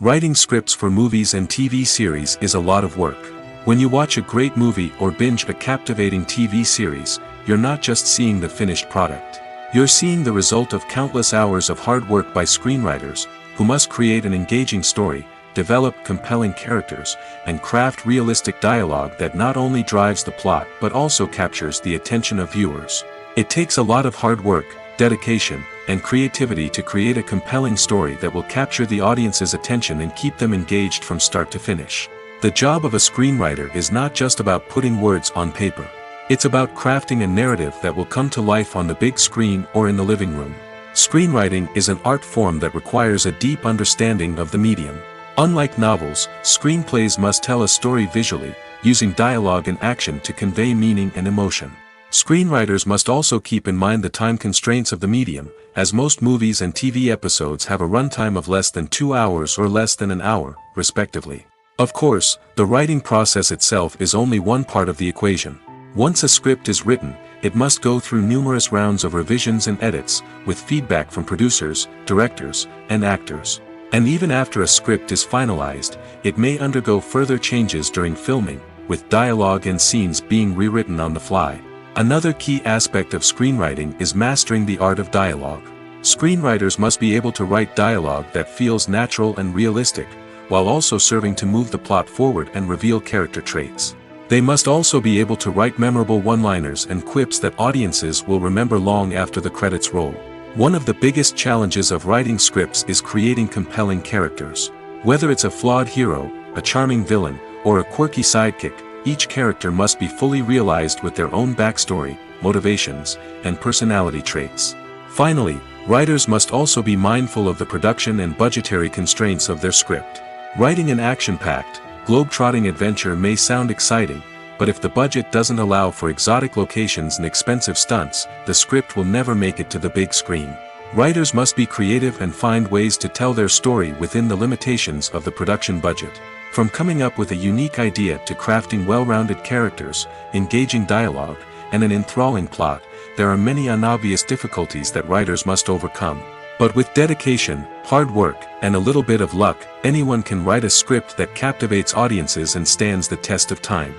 Writing scripts for movies and TV series is a lot of work. When you watch a great movie or binge a captivating TV series, you're not just seeing the finished product. You're seeing the result of countless hours of hard work by screenwriters, who must create an engaging story, develop compelling characters, and craft realistic dialogue that not only drives the plot but also captures the attention of viewers. It takes a lot of hard work, dedication, and creativity to create a compelling story that will capture the audience's attention and keep them engaged from start to finish. The job of a screenwriter is not just about putting words on paper. It's about crafting a narrative that will come to life on the big screen or in the living room. Screenwriting is an art form that requires a deep understanding of the medium. Unlike novels, screenplays must tell a story visually, using dialogue and action to convey meaning and emotion. Screenwriters must also keep in mind the time constraints of the medium, as most movies and TV episodes have a runtime of less than 2 hours or less than an hour, respectively. Of course, the writing process itself is only one part of the equation. Once a script is written, it must go through numerous rounds of revisions and edits, with feedback from producers, directors, and actors. And even after a script is finalized, it may undergo further changes during filming, with dialogue and scenes being rewritten on the fly. Another key aspect of screenwriting is mastering the art of dialogue. Screenwriters must be able to write dialogue that feels natural and realistic, while also serving to move the plot forward and reveal character traits. They must also be able to write memorable one-liners and quips that audiences will remember long after the credits roll. One of the biggest challenges of writing scripts is creating compelling characters. Whether it's a flawed hero, a charming villain, or a quirky sidekick, each character must be fully realized with their own backstory, motivations, and personality traits. Finally, writers must also be mindful of the production and budgetary constraints of their script. Writing an action-packed, globe-trotting adventure may sound exciting, but if the budget doesn't allow for exotic locations and expensive stunts, the script will never make it to the big screen. Writers must be creative and find ways to tell their story within the limitations of the production budget. From coming up with a unique idea to crafting well-rounded characters, engaging dialogue, and an enthralling plot, there are many unobvious difficulties that writers must overcome. But with dedication, hard work, and a little bit of luck, anyone can write a script that captivates audiences and stands the test of time.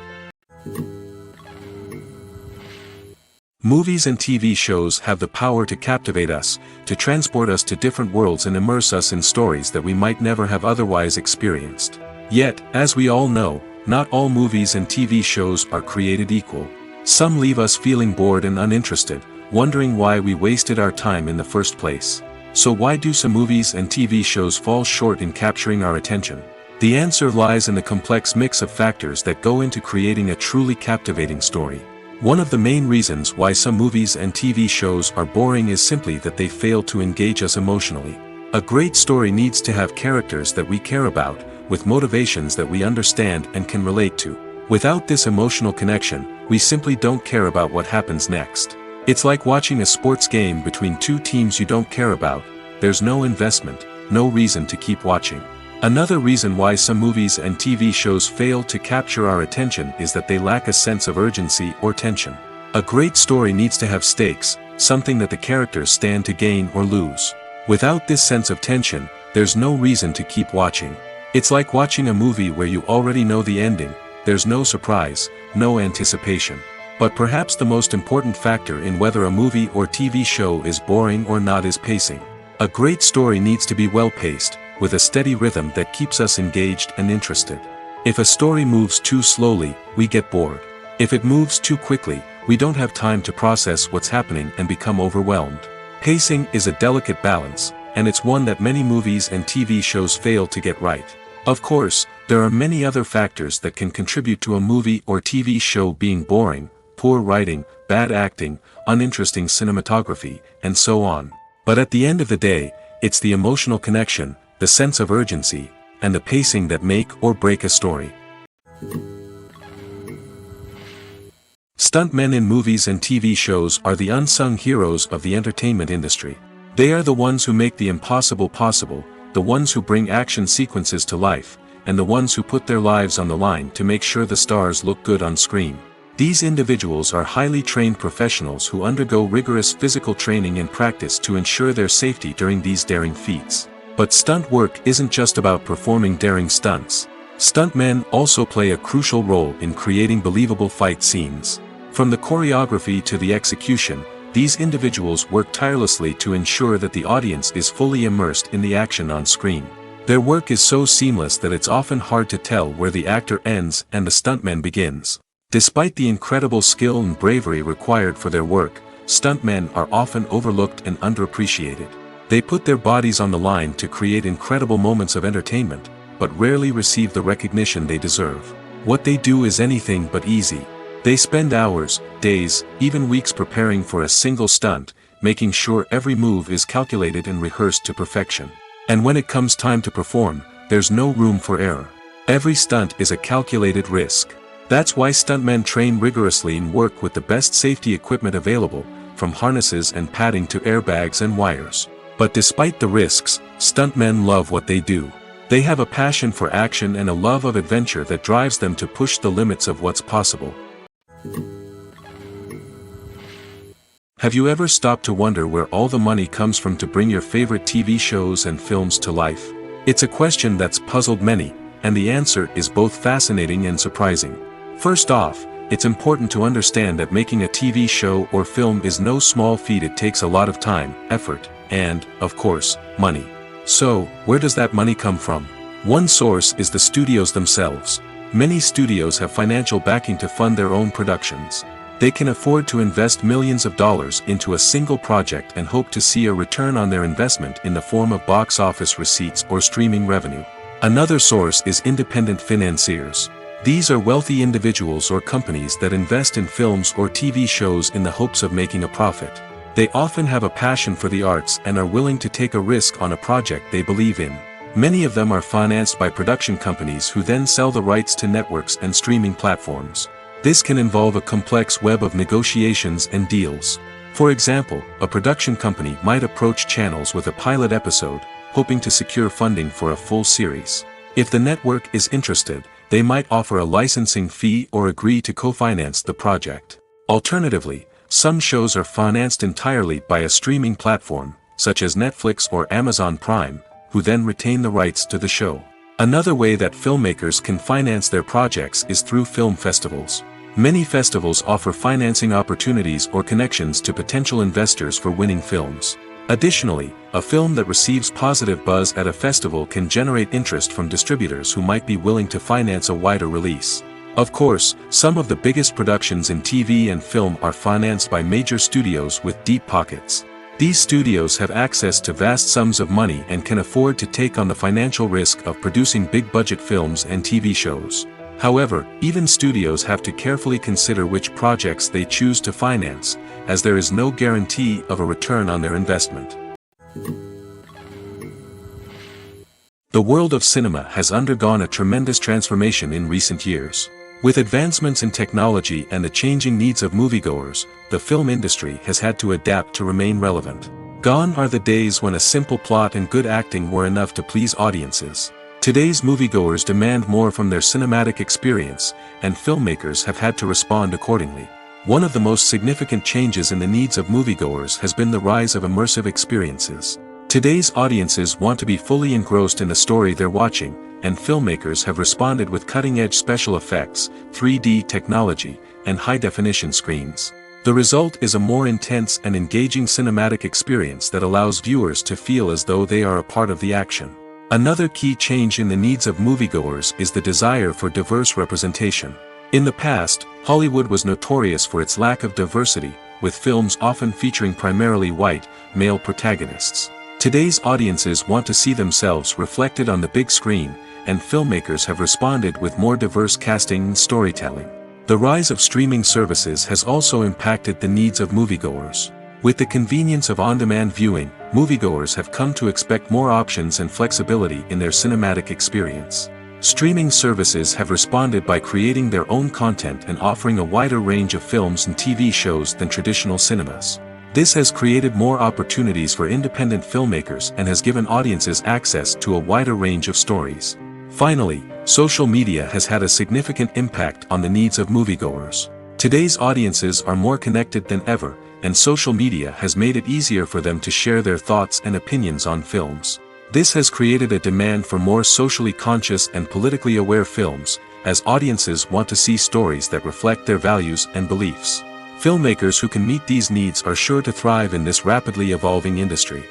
Movies and TV shows have the power to captivate us, to transport us to different worlds and immerse us in stories that we might never have otherwise experienced. Yet, as we all know, not all movies and TV shows are created equal. Some leave us feeling bored and uninterested, wondering why we wasted our time in the first place. So why do some movies and TV shows fall short in capturing our attention? The answer lies in the complex mix of factors that go into creating a truly captivating story. One of the main reasons why some movies and TV shows are boring is simply that they fail to engage us emotionally. A great story needs to have characters that we care about, with motivations that we understand and can relate to. Without this emotional connection, we simply don't care about what happens next. It's like watching a sports game between two teams you don't care about. There's no investment, no reason to keep watching. Another reason why some movies and TV shows fail to capture our attention is that they lack a sense of urgency or tension. A great story needs to have stakes, something that the characters stand to gain or lose. Without this sense of tension, there's no reason to keep watching. It's like watching a movie where you already know the ending. There's no surprise, no anticipation. But perhaps the most important factor in whether a movie or TV show is boring or not is pacing. A great story needs to be well-paced, with a steady rhythm that keeps us engaged and interested. If a story moves too slowly, we get bored. If it moves too quickly, we don't have time to process what's happening and become overwhelmed. Pacing is a delicate balance, and it's one that many movies and TV shows fail to get right. Of course, there are many other factors that can contribute to a movie or TV show being boring: poor writing, bad acting, uninteresting cinematography, and so on. But at the end of the day, it's the emotional connection, the sense of urgency, and the pacing that make or break a story. Stuntmen in movies and TV shows are the unsung heroes of the entertainment industry. They are the ones who make the impossible possible, the ones who bring action sequences to life, and the ones who put their lives on the line to make sure the stars look good on screen. These individuals are highly trained professionals who undergo rigorous physical training and practice to ensure their safety during these daring feats. But stunt work isn't just about performing daring stunts. Stuntmen also play a crucial role in creating believable fight scenes. From the choreography to the execution, these individuals work tirelessly to ensure that the audience is fully immersed in the action on screen. Their work is so seamless that it's often hard to tell where the actor ends and the stuntman begins. Despite the incredible skill and bravery required for their work, stuntmen are often overlooked and underappreciated. They put their bodies on the line to create incredible moments of entertainment, but rarely receive the recognition they deserve. What they do is anything but easy. They spend hours, days, even weeks preparing for a single stunt, making sure every move is calculated and rehearsed to perfection. And when it comes time to perform, there's no room for error. Every stunt is a calculated risk. That's why stuntmen train rigorously and work with the best safety equipment available, from harnesses and padding to airbags and wires. But despite the risks, stuntmen love what they do. They have a passion for action and a love of adventure that drives them to push the limits of what's possible. Have you ever stopped to wonder where all the money comes from to bring your favorite TV shows and films to life? It's a question that's puzzled many, and the answer is both fascinating and surprising. First off, it's important to understand that making a TV show or film is no small feat. It takes a lot of time, effort, and, of course, money. So, where does that money come from? One source is the studios themselves. Many studios have financial backing to fund their own productions. They can afford to invest millions of dollars into a single project and hope to see a return on their investment in the form of box office receipts or streaming revenue. Another source is independent financiers. These are wealthy individuals or companies that invest in films or TV shows in the hopes of making a profit. They often have a passion for the arts and are willing to take a risk on a project they believe in. Many of them are financed by production companies who then sell the rights to networks and streaming platforms. This can involve a complex web of negotiations and deals. For example, a production company might approach channels with a pilot episode, hoping to secure funding for a full series. If the network is interested, they might offer a licensing fee or agree to co-finance the project. Alternatively, some shows are financed entirely by a streaming platform, such as Netflix or Amazon Prime, who then retain the rights to the show. Another way that filmmakers can finance their projects is through film festivals. Many festivals offer financing opportunities or connections to potential investors for winning films. Additionally, a film that receives positive buzz at a festival can generate interest from distributors who might be willing to finance a wider release. Of course, some of the biggest productions in TV and film are financed by major studios with deep pockets. These studios have access to vast sums of money and can afford to take on the financial risk of producing big-budget films and TV shows. However, even studios have to carefully consider which projects they choose to finance, as there is no guarantee of a return on their investment. The world of cinema has undergone a tremendous transformation in recent years. With advancements in technology and the changing needs of moviegoers, the film industry has had to adapt to remain relevant. Gone are the days when a simple plot and good acting were enough to please audiences. Today's moviegoers demand more from their cinematic experience, and filmmakers have had to respond accordingly. One of the most significant changes in the needs of moviegoers has been the rise of immersive experiences. Today's audiences want to be fully engrossed in the story they're watching, and filmmakers have responded with cutting-edge special effects, 3D technology, and high-definition screens. The result is a more intense and engaging cinematic experience that allows viewers to feel as though they are a part of the action. Another key change in the needs of moviegoers is the desire for diverse representation. In the past, Hollywood was notorious for its lack of diversity, with films often featuring primarily white, male protagonists. Today's audiences want to see themselves reflected on the big screen, and filmmakers have responded with more diverse casting and storytelling. The rise of streaming services has also impacted the needs of moviegoers. With the convenience of on-demand viewing, moviegoers have come to expect more options and flexibility in their cinematic experience. Streaming services have responded by creating their own content and offering a wider range of films and TV shows than traditional cinemas. This has created more opportunities for independent filmmakers and has given audiences access to a wider range of stories. Finally, social media has had a significant impact on the needs of moviegoers. Today's audiences are more connected than ever, and social media has made it easier for them to share their thoughts and opinions on films. This has created a demand for more socially conscious and politically aware films, as audiences want to see stories that reflect their values and beliefs. Filmmakers who can meet these needs are sure to thrive in this rapidly evolving industry.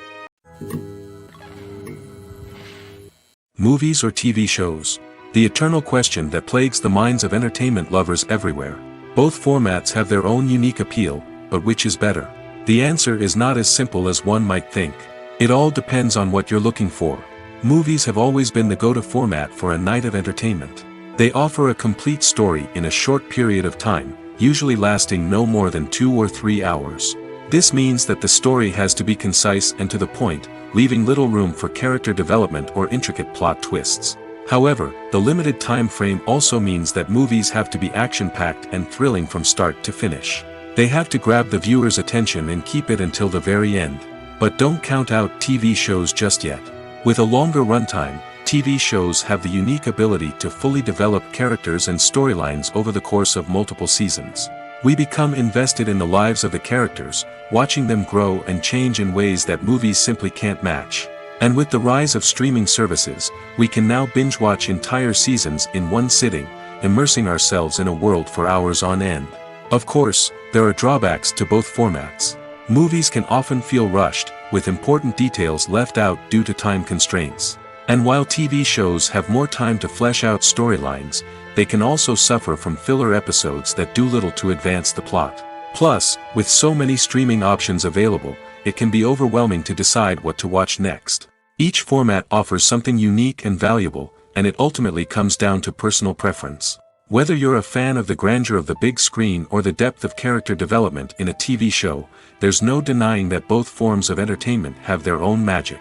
Movies or TV shows? The eternal question that plagues the minds of entertainment lovers everywhere. Both formats have their own unique appeal, but which is better? The answer is not as simple as one might think. It all depends on what you're looking for. Movies have always been the go-to format for a night of entertainment. They offer a complete story in a short period of time, usually lasting no more than 2 or 3 hours. This means that the story has to be concise and to the point, leaving little room for character development or intricate plot twists. However, the limited time frame also means that movies have to be action-packed and thrilling from start to finish. They have to grab the viewer's attention and keep it until the very end. But don't count out TV shows just yet. With a longer runtime, TV shows have the unique ability to fully develop characters and storylines over the course of multiple seasons. We become invested in the lives of the characters, watching them grow and change in ways that movies simply can't match. And with the rise of streaming services, we can now binge-watch entire seasons in one sitting, immersing ourselves in a world for hours on end. Of course, there are drawbacks to both formats. Movies can often feel rushed, with important details left out due to time constraints. And while TV shows have more time to flesh out storylines, they can also suffer from filler episodes that do little to advance the plot. Plus, with so many streaming options available, it can be overwhelming to decide what to watch next. Each format offers something unique and valuable, and it ultimately comes down to personal preference. Whether you're a fan of the grandeur of the big screen or the depth of character development in a TV show, there's no denying that both forms of entertainment have their own magic.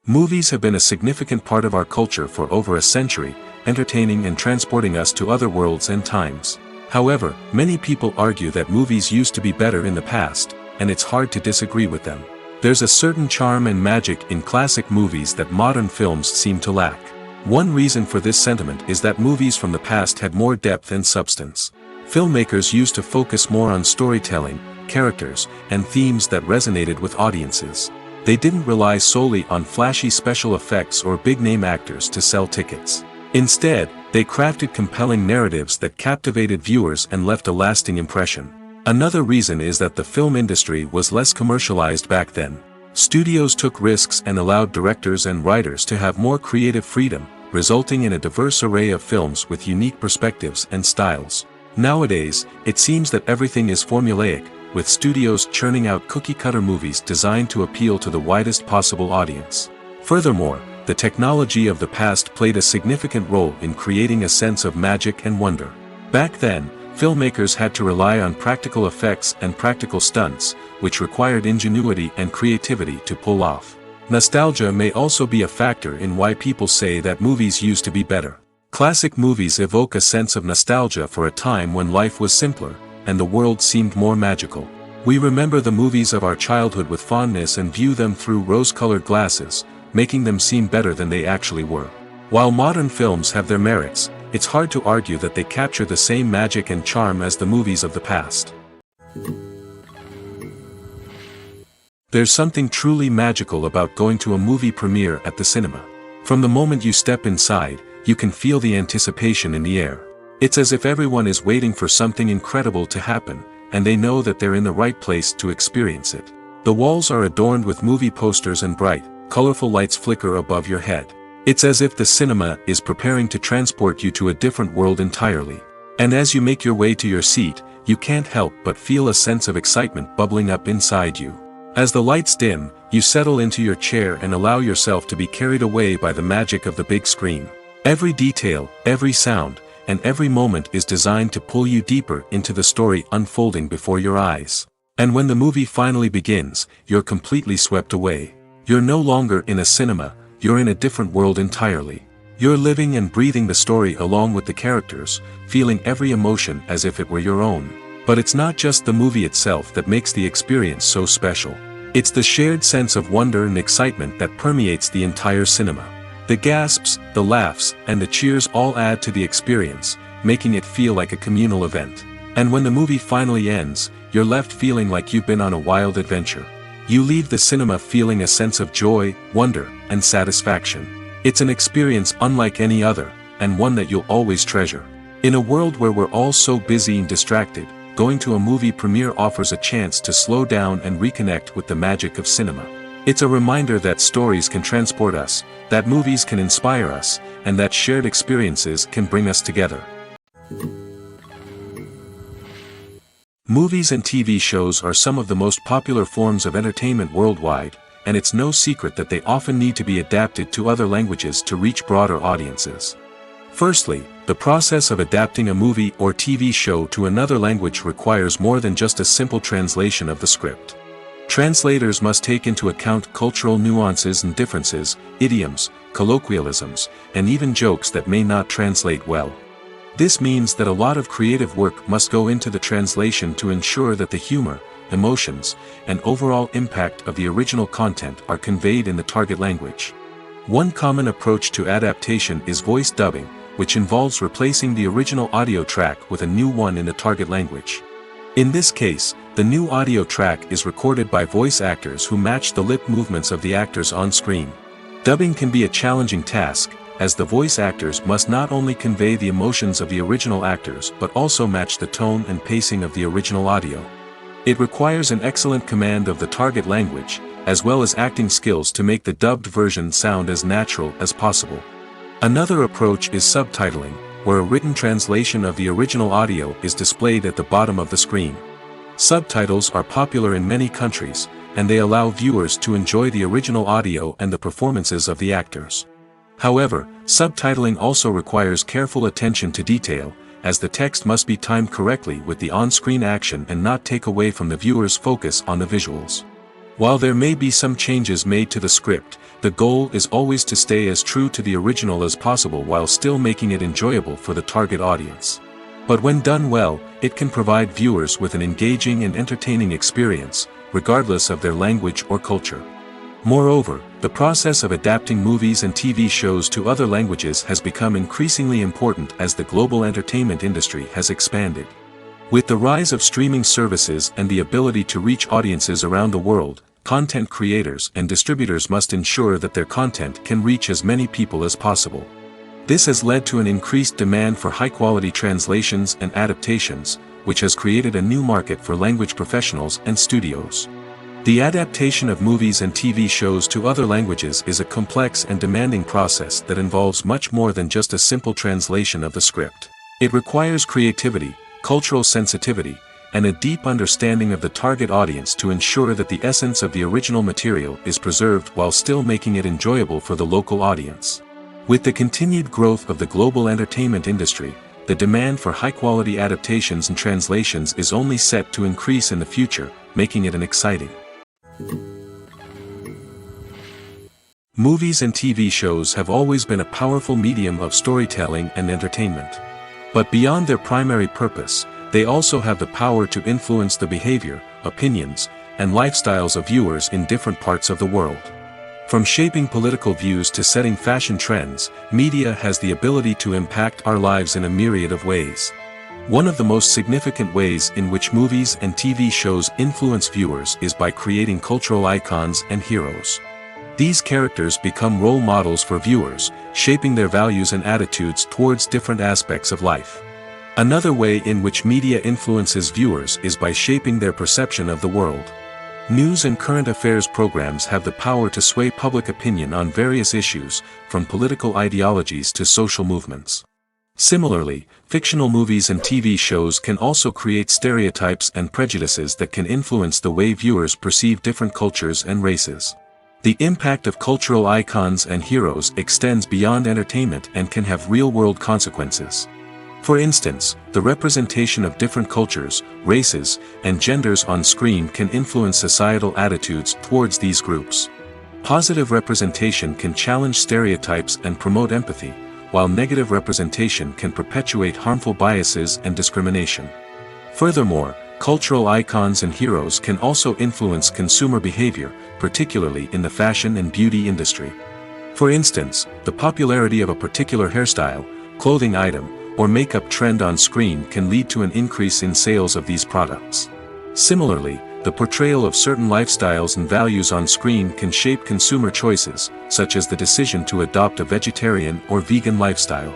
Movies have been a significant part of our culture for over a century, entertaining and transporting us to other worlds and times. However, many people argue that movies used to be better in the past, and it's hard to disagree with them. There's a certain charm and magic in classic movies that modern films seem to lack. One reason for this sentiment is that movies from the past had more depth and substance. Filmmakers used to focus more on storytelling, characters, and themes that resonated with audiences. They didn't rely solely on flashy special effects or big-name actors to sell tickets. Instead, they crafted compelling narratives that captivated viewers and left a lasting impression. Another reason is that the film industry was less commercialized back then. Studios took risks and allowed directors and writers to have more creative freedom, resulting in a diverse array of films with unique perspectives and styles. Nowadays, it seems that everything is formulaic, with studios churning out cookie-cutter movies designed to appeal to the widest possible audience. Furthermore, the technology of the past played a significant role in creating a sense of magic and wonder. Back then, filmmakers had to rely on practical effects and practical stunts, which required ingenuity and creativity to pull off. Nostalgia may also be a factor in why people say that movies used to be better. Classic movies evoke a sense of nostalgia for a time when life was simpler, and the world seemed more magical. We remember the movies of our childhood with fondness and view them through rose-colored glasses, making them seem better than they actually were. While modern films have their merits, it's hard to argue that they capture the same magic and charm as the movies of the past. There's something truly magical about going to a movie premiere at the cinema. From the moment you step inside, you can feel the anticipation in the air. It's as if everyone is waiting for something incredible to happen, and they know that they're in the right place to experience it. The walls are adorned with movie posters and bright, colorful lights flicker above your head. It's as if the cinema is preparing to transport you to a different world entirely. And as you make your way to your seat, you can't help but feel a sense of excitement bubbling up inside you. As the lights dim, you settle into your chair and allow yourself to be carried away by the magic of the big screen. Every detail, every sound, and every moment is designed to pull you deeper into the story unfolding before your eyes. And when the movie finally begins, you're completely swept away. You're no longer in a cinema, you're in a different world entirely. You're living and breathing the story along with the characters, feeling every emotion as if it were your own. But it's not just the movie itself that makes the experience so special. It's the shared sense of wonder and excitement that permeates the entire cinema. The gasps, the laughs, and the cheers all add to the experience, making it feel like a communal event. And when the movie finally ends, you're left feeling like you've been on a wild adventure. You leave the cinema feeling a sense of joy, wonder, and satisfaction. It's an experience unlike any other, and one that you'll always treasure. In a world where we're all so busy and distracted, going to a movie premiere offers a chance to slow down and reconnect with the magic of cinema. It's a reminder that stories can transport us, that movies can inspire us, and that shared experiences can bring us together. Movies and TV shows are some of the most popular forms of entertainment worldwide, and it's no secret that they often need to be adapted to other languages to reach broader audiences. Firstly, the process of adapting a movie or TV show to another language requires more than just a simple translation of the script. Translators must take into account cultural nuances and differences, idioms, colloquialisms, and even jokes that may not translate well. This means that a lot of creative work must go into the translation to ensure that the humor, emotions, and overall impact of the original content are conveyed in the target language. One common approach to adaptation is voice dubbing, which involves replacing the original audio track with a new one in the target language. In this case, the new audio track is recorded by voice actors who match the lip movements of the actors on screen. Dubbing can be a challenging task, as the voice actors must not only convey the emotions of the original actors but also match the tone and pacing of the original audio. It requires an excellent command of the target language, as well as acting skills to make the dubbed version sound as natural as possible. Another approach is subtitling, where a written translation of the original audio is displayed at the bottom of the screen. Subtitles are popular in many countries, and they allow viewers to enjoy the original audio and the performances of the actors. However, subtitling also requires careful attention to detail, as the text must be timed correctly with the on-screen action and not take away from the viewer's focus on the visuals. While there may be some changes made to the script, the goal is always to stay as true to the original as possible while still making it enjoyable for the target audience. But when done well, it can provide viewers with an engaging and entertaining experience, regardless of their language or culture. Moreover, the process of adapting movies and TV shows to other languages has become increasingly important as the global entertainment industry has expanded. With the rise of streaming services and the ability to reach audiences around the world, content creators and distributors must ensure that their content can reach as many people as possible. This has led to an increased demand for high-quality translations and adaptations, which has created a new market for language professionals and studios. The adaptation of movies and TV shows to other languages is a complex and demanding process that involves much more than just a simple translation of the script. It requires creativity, cultural sensitivity, and a deep understanding of the target audience to ensure that the essence of the original material is preserved while still making it enjoyable for the local audience. With the continued growth of the global entertainment industry, the demand for high-quality adaptations and translations is only set to increase in the future, making it an exciting. Movies and TV shows have always been a powerful medium of storytelling and entertainment. But beyond their primary purpose, they also have the power to influence the behavior, opinions, and lifestyles of viewers in different parts of the world. From shaping political views to setting fashion trends, media has the ability to impact our lives in a myriad of ways. One of the most significant ways in which movies and TV shows influence viewers is by creating cultural icons and heroes. These characters become role models for viewers, shaping their values and attitudes towards different aspects of life. Another way in which media influences viewers is by shaping their perception of the world. News and current affairs programs have the power to sway public opinion on various issues, from political ideologies to social movements. Similarly, fictional movies and TV shows can also create stereotypes and prejudices that can influence the way viewers perceive different cultures and races. The impact of cultural icons and heroes extends beyond entertainment and can have real-world consequences. For instance, the representation of different cultures, races, and genders on screen can influence societal attitudes towards these groups. Positive representation can challenge stereotypes and promote empathy, while negative representation can perpetuate harmful biases and discrimination. Furthermore, cultural icons and heroes can also influence consumer behavior, particularly in the fashion and beauty industry. For instance, the popularity of a particular hairstyle, clothing item, or makeup trend on screen can lead to an increase in sales of these products. Similarly, the portrayal of certain lifestyles and values on screen can shape consumer choices, such as the decision to adopt a vegetarian or vegan lifestyle.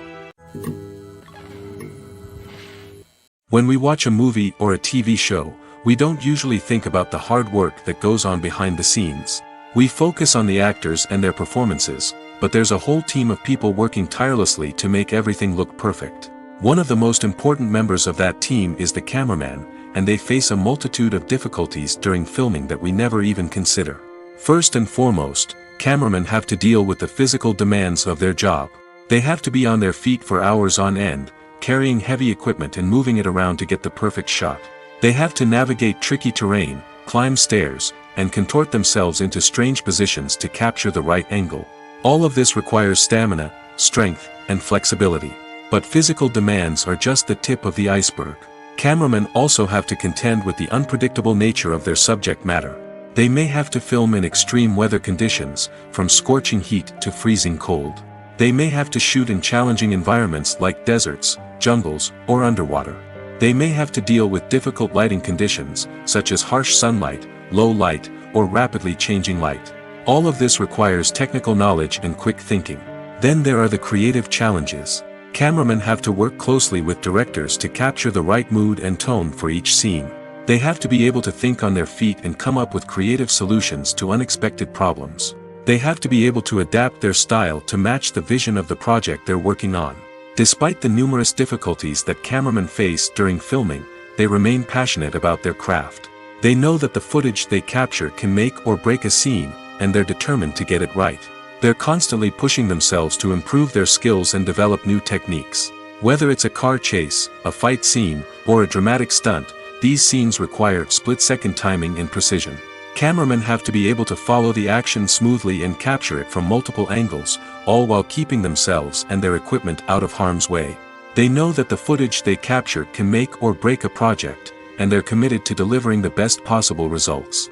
When we watch a movie or a TV show, we don't usually think about the hard work that goes on behind the scenes. We focus on the actors and their performances, but there's a whole team of people working tirelessly to make everything look perfect. One of the most important members of that team is the cameraman, and they face a multitude of difficulties during filming that we never even consider. First and foremost, cameramen have to deal with the physical demands of their job. They have to be on their feet for hours on end, carrying heavy equipment and moving it around to get the perfect shot. They have to navigate tricky terrain, climb stairs, and contort themselves into strange positions to capture the right angle. All of this requires stamina, strength, and flexibility. But physical demands are just the tip of the iceberg. Cameramen also have to contend with the unpredictable nature of their subject matter. They may have to film in extreme weather conditions, from scorching heat to freezing cold. They may have to shoot in challenging environments like deserts, jungles, or underwater. They may have to deal with difficult lighting conditions, such as harsh sunlight, low light, or rapidly changing light. All of this requires technical knowledge and quick thinking. Then there are the creative challenges. Cameramen have to work closely with directors to capture the right mood and tone for each scene. They have to be able to think on their feet and come up with creative solutions to unexpected problems. They have to be able to adapt their style to match the vision of the project they're working on. Despite the numerous difficulties that cameramen face during filming, they remain passionate about their craft. They know that the footage they capture can make or break a scene, and they're determined to get it right. They're constantly pushing themselves to improve their skills and develop new techniques. Whether it's a car chase, a fight scene, or a dramatic stunt, these scenes require split-second timing and precision. Cameramen have to be able to follow the action smoothly and capture it from multiple angles, all while keeping themselves and their equipment out of harm's way. They know that the footage they capture can make or break a project, and they're committed to delivering the best possible results.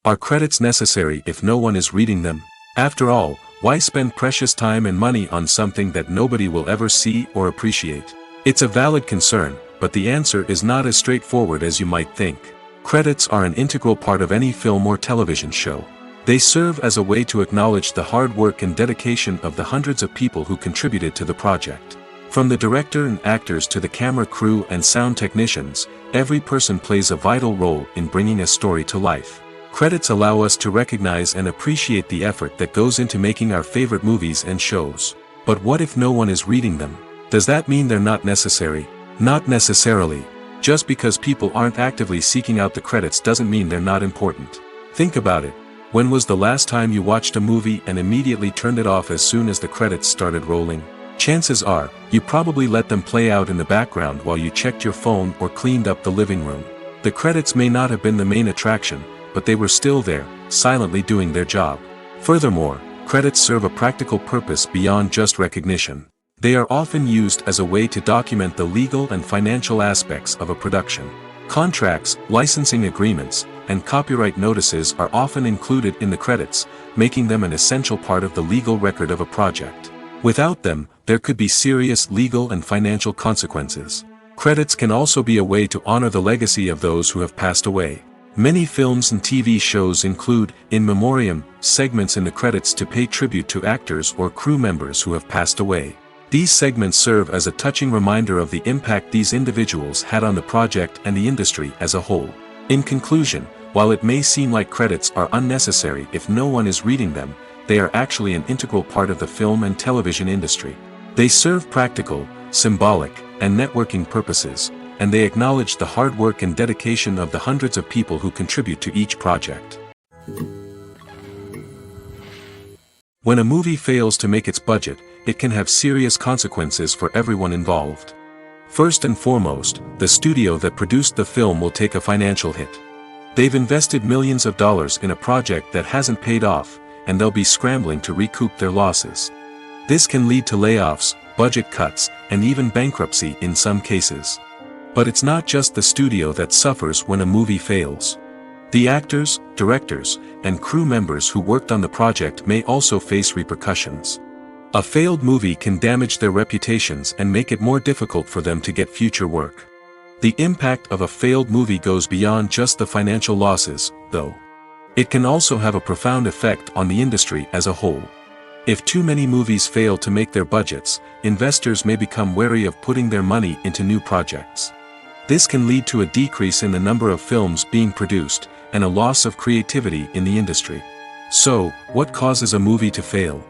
Are credits necessary if no one is reading them? After all, why spend precious time and money on something that nobody will ever see or appreciate? It's a valid concern, but the answer is not as straightforward as you might think. Credits are an integral part of any film or television show. They serve as a way to acknowledge the hard work and dedication of the hundreds of people who contributed to the project. From the director and actors to the camera crew and sound technicians, every person plays a vital role in bringing a story to life. Credits allow us to recognize and appreciate the effort that goes into making our favorite movies and shows. But what if no one is reading them? Does that mean they're not necessary? Not necessarily. Just because people aren't actively seeking out the credits doesn't mean they're not important. Think about it. When was the last time you watched a movie and immediately turned it off as soon as the credits started rolling? Chances are, you probably let them play out in the background while you checked your phone or cleaned up the living room. The credits may not have been the main attraction, but they were still there, silently doing their job. Furthermore, credits serve a practical purpose beyond just recognition. They are often used as a way to document the legal and financial aspects of a production. Contracts, licensing agreements, and copyright notices are often included in the credits, making them an essential part of the legal record of a project. Without them, there could be serious legal and financial consequences. Credits can also be a way to honor the legacy of those who have passed away. Many films and TV shows include, in memoriam, segments in the credits to pay tribute to actors or crew members who have passed away. These segments serve as a touching reminder of the impact these individuals had on the project and the industry as a whole. In conclusion, while it may seem like credits are unnecessary if no one is reading them, they are actually an integral part of the film and television industry. They serve practical, symbolic, and networking purposes, and they acknowledge the hard work and dedication of the hundreds of people who contribute to each project. When a movie fails to make its budget, it can have serious consequences for everyone involved. First and foremost, the studio that produced the film will take a financial hit. They've invested millions of dollars in a project that hasn't paid off, and they'll be scrambling to recoup their losses. This can lead to layoffs, budget cuts, and even bankruptcy in some cases. But it's not just the studio that suffers when a movie fails. The actors, directors, and crew members who worked on the project may also face repercussions. A failed movie can damage their reputations and make it more difficult for them to get future work. The impact of a failed movie goes beyond just the financial losses, though. It can also have a profound effect on the industry as a whole. If too many movies fail to make their budgets, investors may become wary of putting their money into new projects. This can lead to a decrease in the number of films being produced, and a loss of creativity in the industry. So, what causes a movie to fail?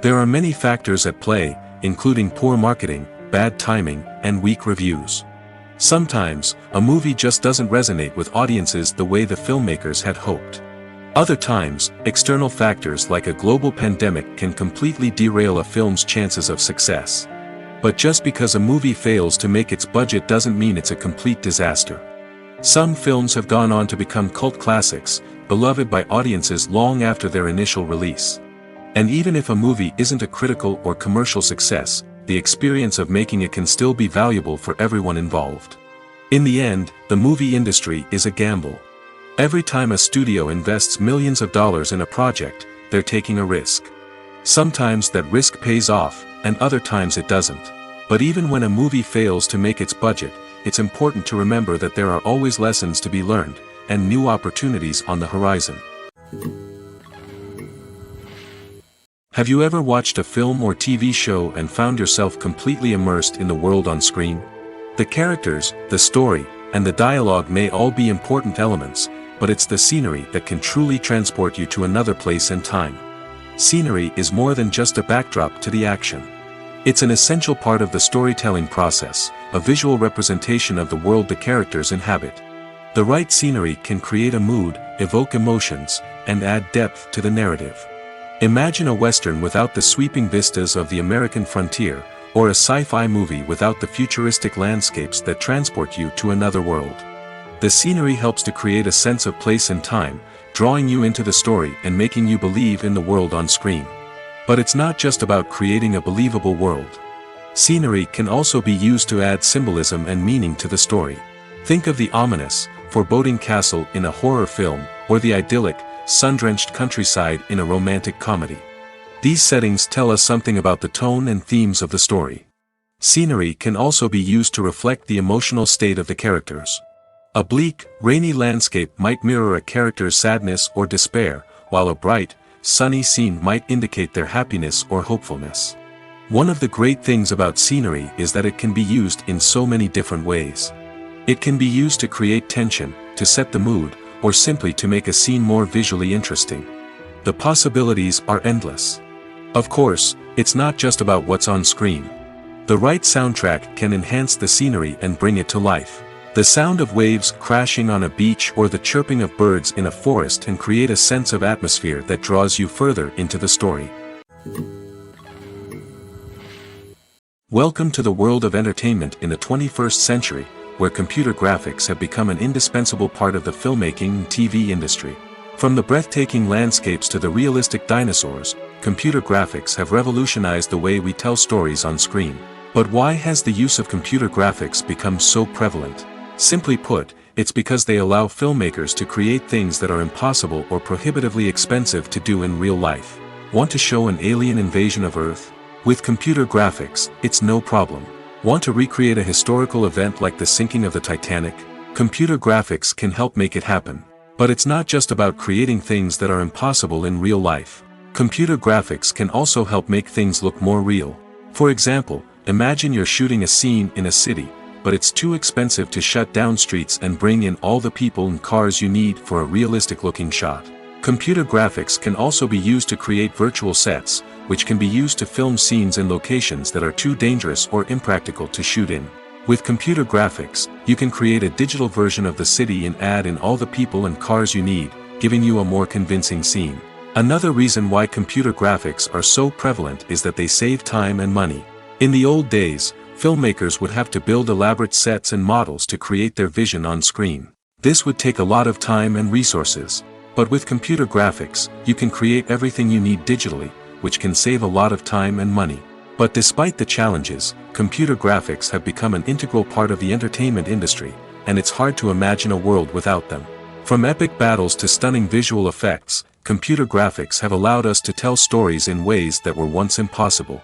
There are many factors at play, including poor marketing, bad timing, and weak reviews. Sometimes, a movie just doesn't resonate with audiences the way the filmmakers had hoped. Other times, external factors like a global pandemic can completely derail a film's chances of success. But just because a movie fails to make its budget doesn't mean it's a complete disaster. Some films have gone on to become cult classics, beloved by audiences long after their initial release. And even if a movie isn't a critical or commercial success, the experience of making it can still be valuable for everyone involved. In the end, the movie industry is a gamble. Every time a studio invests millions of dollars in a project, they're taking a risk. Sometimes that risk pays off, and other times it doesn't. But even when a movie fails to make its budget, it's important to remember that there are always lessons to be learned, and new opportunities on the horizon. Have you ever watched a film or TV show and found yourself completely immersed in the world on screen? The characters, the story, and the dialogue may all be important elements, but it's the scenery that can truly transport you to another place and time. Scenery is more than just a backdrop to the action. It's an essential part of the storytelling process, a visual representation of the world the characters inhabit. The right scenery can create a mood, evoke emotions, and add depth to the narrative. Imagine a Western without the sweeping vistas of the American frontier, or a sci-fi movie without the futuristic landscapes that transport you to another world. The scenery helps to create a sense of place and time, drawing you into the story and making you believe in the world on screen. But it's not just about creating a believable world. Scenery can also be used to add symbolism and meaning to the story. Think of the ominous, foreboding castle in a horror film, or the idyllic, sun-drenched countryside in a romantic comedy. These settings tell us something about the tone and themes of the story. Scenery can also be used to reflect the emotional state of the characters. A bleak, rainy landscape might mirror a character's sadness or despair, while a bright, sunny scene might indicate their happiness or hopefulness. One of the great things about scenery is that it can be used in so many different ways. It can be used to create tension, to set the mood, or simply to make a scene more visually interesting. The possibilities are endless. Of course, it's not just about what's on screen. The right soundtrack can enhance the scenery and bring it to life. The sound of waves crashing on a beach or the chirping of birds in a forest can create a sense of atmosphere that draws you further into the story. Welcome to the world of entertainment in the 21st century, where computer graphics have become an indispensable part of the filmmaking and TV industry. From the breathtaking landscapes to the realistic dinosaurs, computer graphics have revolutionized the way we tell stories on screen. But why has the use of computer graphics become so prevalent? Simply put, it's because they allow filmmakers to create things that are impossible or prohibitively expensive to do in real life. Want to show an alien invasion of Earth? With computer graphics, it's no problem. Want to recreate a historical event like the sinking of the Titanic? Computer graphics can help make it happen. But it's not just about creating things that are impossible in real life. Computer graphics can also help make things look more real. For example, imagine you're shooting a scene in a city, but it's too expensive to shut down streets and bring in all the people and cars you need for a realistic-looking shot. Computer graphics can also be used to create virtual sets, which can be used to film scenes in locations that are too dangerous or impractical to shoot in. With computer graphics, you can create a digital version of the city and add in all the people and cars you need, giving you a more convincing scene. Another reason why computer graphics are so prevalent is that they save time and money. In the old days, filmmakers would have to build elaborate sets and models to create their vision on screen. This would take a lot of time and resources. But with computer graphics, you can create everything you need digitally, which can save a lot of time and money. But despite the challenges, computer graphics have become an integral part of the entertainment industry, and it's hard to imagine a world without them. From epic battles to stunning visual effects, computer graphics have allowed us to tell stories in ways that were once impossible.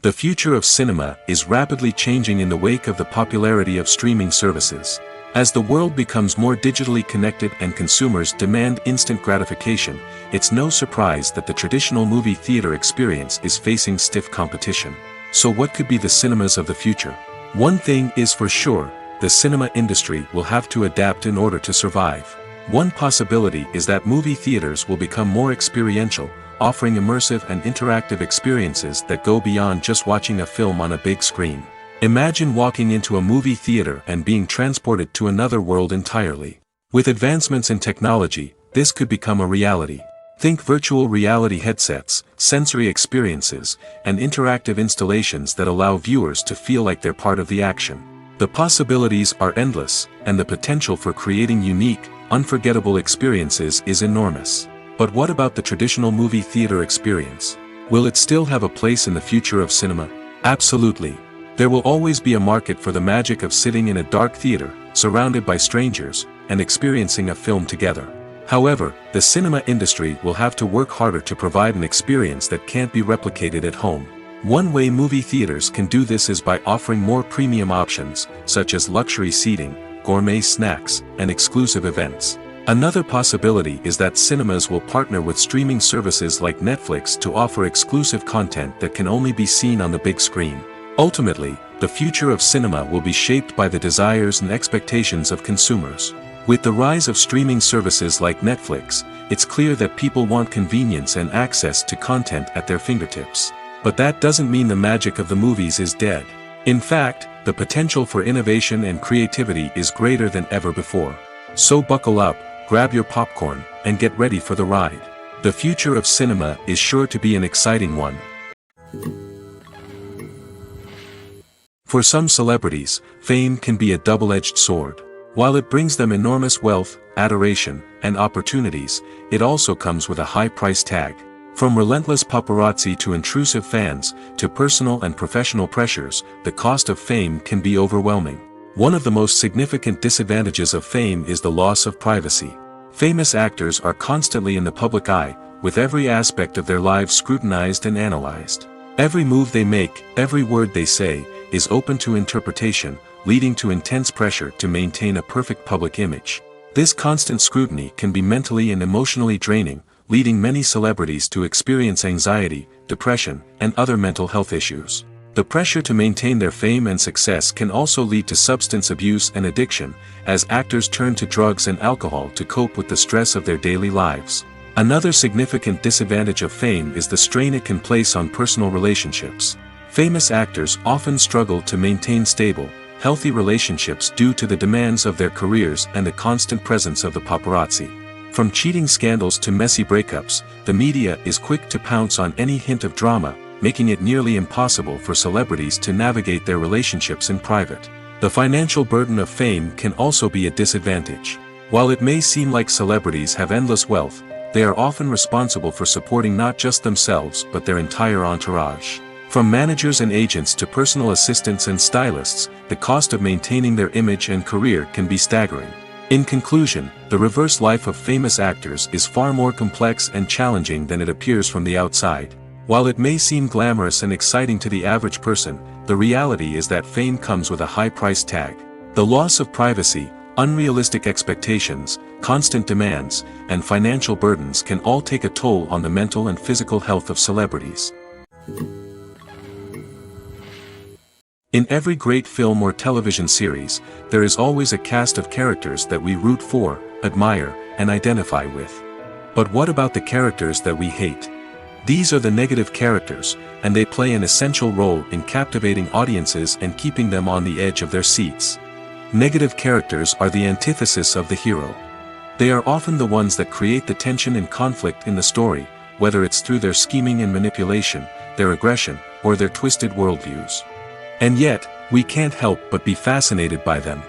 The future of cinema is rapidly changing in the wake of the popularity of streaming services. As the world becomes more digitally connected and consumers demand instant gratification, it's no surprise that the traditional movie theater experience is facing stiff competition. So what could be the cinemas of the future? One thing is for sure, the cinema industry will have to adapt in order to survive. One possibility is that movie theaters will become more experiential, offering immersive and interactive experiences that go beyond just watching a film on a big screen. Imagine walking into a movie theater and being transported to another world entirely. With advancements in technology, this could become a reality. Think virtual reality headsets, sensory experiences, and interactive installations that allow viewers to feel like they're part of the action. The possibilities are endless, and the potential for creating unique, unforgettable experiences is enormous. But what about the traditional movie theater experience? Will it still have a place in the future of cinema? Absolutely. There will always be a market for the magic of sitting in a dark theater, surrounded by strangers, and experiencing a film together. However, the cinema industry will have to work harder to provide an experience that can't be replicated at home. One way movie theaters can do this is by offering more premium options, such as luxury seating, gourmet snacks, and exclusive events. Another possibility is that cinemas will partner with streaming services like Netflix to offer exclusive content that can only be seen on the big screen. Ultimately, the future of cinema will be shaped by the desires and expectations of consumers. With the rise of streaming services like Netflix, it's clear that people want convenience and access to content at their fingertips. But that doesn't mean the magic of the movies is dead. In fact, the potential for innovation and creativity is greater than ever before. So buckle up, grab your popcorn, and get ready for the ride. The future of cinema is sure to be an exciting one. For some celebrities, fame can be a double-edged sword. While it brings them enormous wealth, adoration, and opportunities, it also comes with a high price tag. From relentless paparazzi to intrusive fans, to personal and professional pressures, the cost of fame can be overwhelming. One of the most significant disadvantages of fame is the loss of privacy. Famous actors are constantly in the public eye, with every aspect of their lives scrutinized and analyzed. Every move they make, every word they say, is open to interpretation, leading to intense pressure to maintain a perfect public image. This constant scrutiny can be mentally and emotionally draining, leading many celebrities to experience anxiety, depression, and other mental health issues. The pressure to maintain their fame and success can also lead to substance abuse and addiction, as actors turn to drugs and alcohol to cope with the stress of their daily lives. Another significant disadvantage of fame is the strain it can place on personal relationships. Famous actors often struggle to maintain stable, healthy relationships due to the demands of their careers and the constant presence of the paparazzi. From cheating scandals to messy breakups, the media is quick to pounce on any hint of drama, making it nearly impossible for celebrities to navigate their relationships in private. The financial burden of fame can also be a disadvantage. While it may seem like celebrities have endless wealth, they are often responsible for supporting not just themselves but their entire entourage. From managers and agents to personal assistants and stylists, the cost of maintaining their image and career can be staggering. In conclusion, the reverse life of famous actors is far more complex and challenging than it appears from the outside. While it may seem glamorous and exciting to the average person, the reality is that fame comes with a high price tag. The loss of privacy, unrealistic expectations, constant demands, and financial burdens can all take a toll on the mental and physical health of celebrities. In every great film or television series, there is always a cast of characters that we root for, admire, and identify with. But what about the characters that we hate? These are the negative characters, and they play an essential role in captivating audiences and keeping them on the edge of their seats. Negative characters are the antithesis of the hero. They are often the ones that create the tension and conflict in the story, whether it's through their scheming and manipulation, their aggression, or their twisted worldviews. And yet, we can't help but be fascinated by them.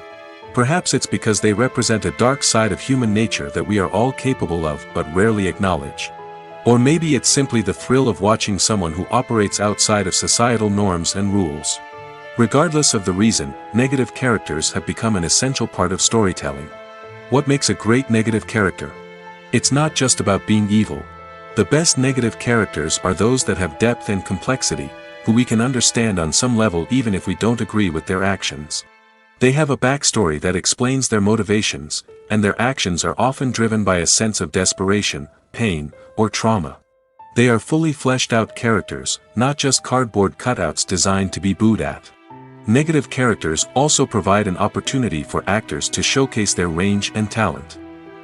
Perhaps it's because they represent a dark side of human nature that we are all capable of but rarely acknowledge. Or maybe it's simply the thrill of watching someone who operates outside of societal norms and rules. Regardless of the reason, negative characters have become an essential part of storytelling. What makes a great negative character? It's not just about being evil. The best negative characters are those that have depth and complexity, who we can understand on some level even if we don't agree with their actions. They have a backstory that explains their motivations, and their actions are often driven by a sense of desperation, pain, or trauma. They are fully fleshed out characters, not just cardboard cutouts designed to be booed at. Negative characters also provide an opportunity for actors to showcase their range and talent.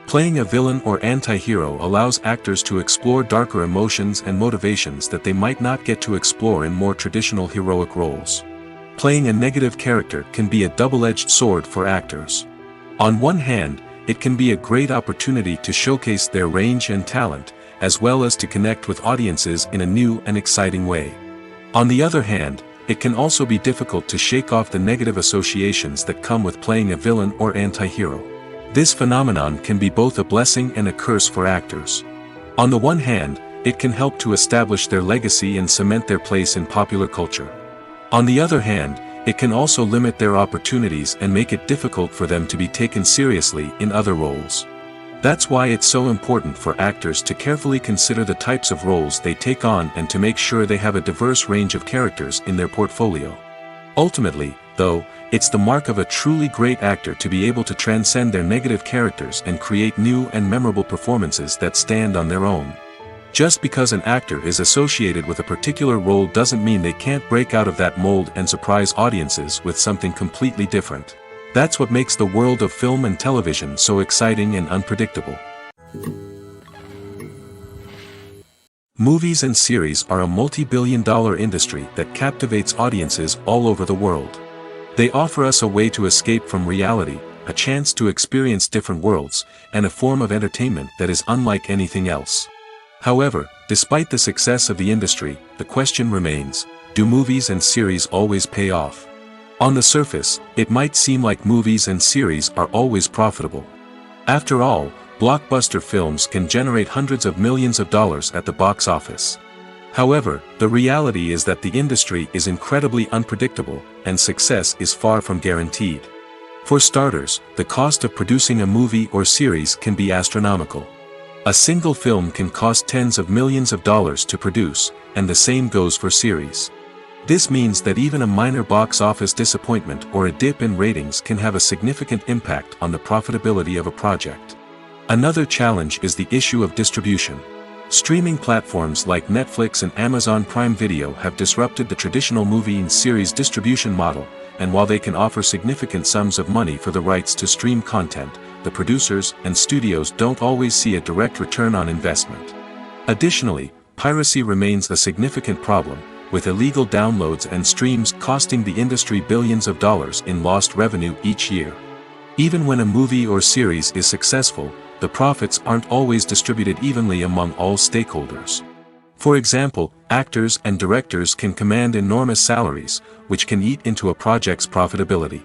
Playing a villain or anti-hero allows actors to explore darker emotions and motivations that they might not get to explore in more traditional heroic roles. Playing a negative character can be a double-edged sword for actors. On one hand, it can be a great opportunity to showcase their range and talent, as well as to connect with audiences in a new and exciting way. On the other hand, it can also be difficult to shake off the negative associations that come with playing a villain or anti-hero. This phenomenon can be both a blessing and a curse for actors. On the one hand, it can help to establish their legacy and cement their place in popular culture. On the other hand, it can also limit their opportunities and make it difficult for them to be taken seriously in other roles. That's why it's so important for actors to carefully consider the types of roles they take on and to make sure they have a diverse range of characters in their portfolio. Ultimately, though, it's the mark of a truly great actor to be able to transcend their negative characters and create new and memorable performances that stand on their own. Just because an actor is associated with a particular role doesn't mean they can't break out of that mold and surprise audiences with something completely different. That's what makes the world of film and television so exciting and unpredictable. Movies and series are a multi-billion-dollar industry that captivates audiences all over the world. They offer us a way to escape from reality, a chance to experience different worlds, and a form of entertainment that is unlike anything else. However, despite the success of the industry, the question remains, do movies and series always pay off? On the surface, it might seem like movies and series are always profitable. After all, blockbuster films can generate hundreds of millions of dollars at the box office. However, the reality is that the industry is incredibly unpredictable, and success is far from guaranteed. For starters, the cost of producing a movie or series can be astronomical. A single film can cost tens of millions of dollars to produce, and the same goes for series. This means that even a minor box office disappointment or a dip in ratings can have a significant impact on the profitability of a project. Another challenge is the issue of distribution. Streaming platforms like Netflix and Amazon Prime Video have disrupted the traditional movie and series distribution model, and while they can offer significant sums of money for the rights to stream content, the producers and studios don't always see a direct return on investment. Additionally, piracy remains a significant problem, with illegal downloads and streams costing the industry billions of dollars in lost revenue each year. Even when a movie or series is successful, the profits aren't always distributed evenly among all stakeholders. For example, actors and directors can command enormous salaries, which can eat into a project's profitability.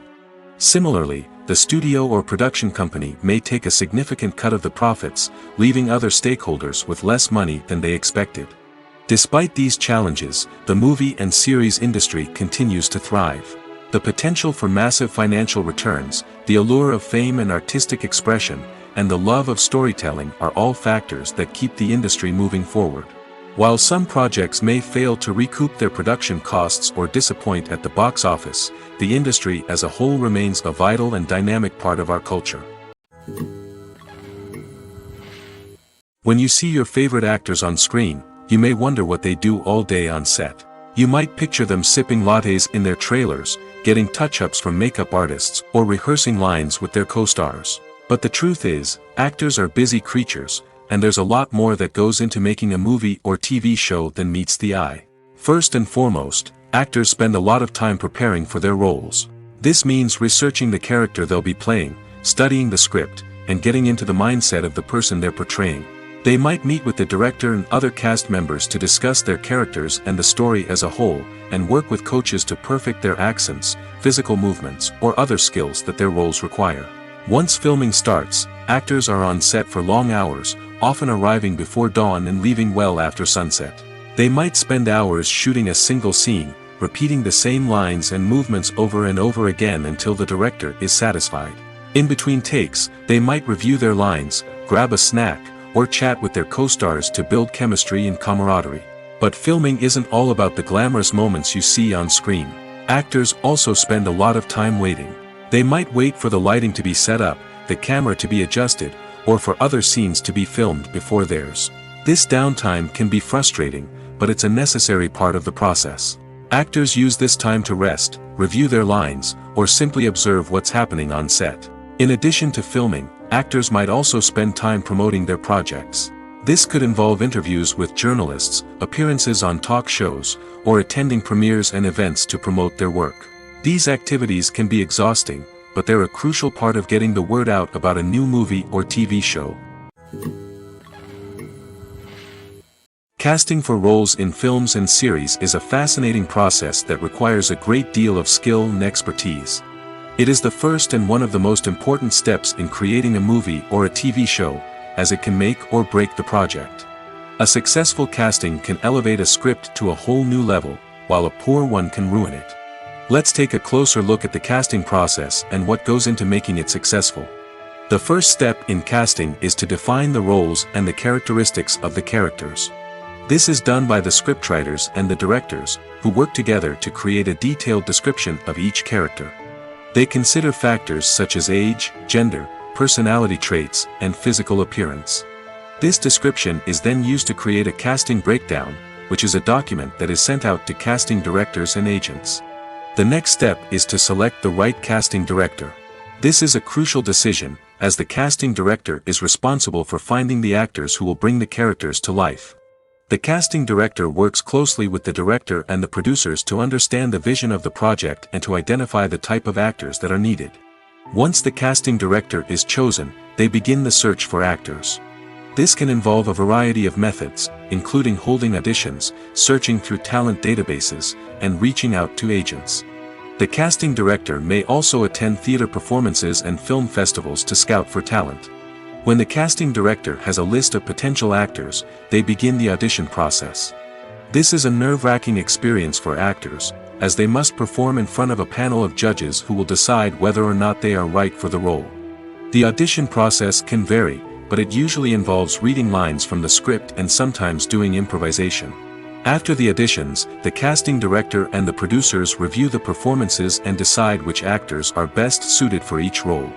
Similarly, the studio or production company may take a significant cut of the profits, leaving other stakeholders with less money than they expected. Despite these challenges, the movie and series industry continues to thrive. The potential for massive financial returns, the allure of fame and artistic expression, and the love of storytelling are all factors that keep the industry moving forward. While some projects may fail to recoup their production costs or disappoint at the box office, the industry as a whole remains a vital and dynamic part of our culture. When you see your favorite actors on screen, you may wonder what they do all day on set. You might picture them sipping lattes in their trailers, getting touch-ups from makeup artists, or rehearsing lines with their co-stars. But the truth is, actors are busy creatures, and there's a lot more that goes into making a movie or TV show than meets the eye. First and foremost, actors spend a lot of time preparing for their roles. This means researching the character they'll be playing, studying the script, and getting into the mindset of the person they're portraying. They might meet with the director and other cast members to discuss their characters and the story as a whole, and work with coaches to perfect their accents, physical movements, or other skills that their roles require. Once filming starts, actors are on set for long hours, often arriving before dawn and leaving well after sunset. They might spend hours shooting a single scene, repeating the same lines and movements over and over again until the director is satisfied. In between takes, they might review their lines, grab a snack, or chat with their co-stars to build chemistry and camaraderie. But filming isn't all about the glamorous moments you see on screen. Actors also spend a lot of time waiting. They might wait for the lighting to be set up, the camera to be adjusted, or for other scenes to be filmed before theirs. This downtime can be frustrating, but it's a necessary part of the process. Actors use this time to rest, review their lines, or simply observe what's happening on set. In addition to filming, actors might also spend time promoting their projects. This could involve interviews with journalists, appearances on talk shows, or attending premieres and events to promote their work. These activities can be exhausting, but they're a crucial part of getting the word out about a new movie or TV show. Casting for roles in films and series is a fascinating process that requires a great deal of skill and expertise. It is the first and one of the most important steps in creating a movie or a TV show, as it can make or break the project. A successful casting can elevate a script to a whole new level, while a poor one can ruin it. Let's take a closer look at the casting process and what goes into making it successful. The first step in casting is to define the roles and the characteristics of the characters. This is done by the scriptwriters and the directors, who work together to create a detailed description of each character. They consider factors such as age, gender, personality traits, and physical appearance. This description is then used to create a casting breakdown, which is a document that is sent out to casting directors and agents. The next step is to select the right casting director. This is a crucial decision, as the casting director is responsible for finding the actors who will bring the characters to life. The casting director works closely with the director and the producers to understand the vision of the project and to identify the type of actors that are needed. Once the casting director is chosen, they begin the search for actors. This can involve a variety of methods, including holding auditions, searching through talent databases, and reaching out to agents. The casting director may also attend theater performances and film festivals to scout for talent. When the casting director has a list of potential actors, they begin the audition process. This is a nerve-wracking experience for actors, as they must perform in front of a panel of judges who will decide whether or not they are right for the role. The audition process can vary, but it usually involves reading lines from the script and sometimes doing improvisation. After the auditions, the casting director and the producers review the performances and decide which actors are best suited for each role.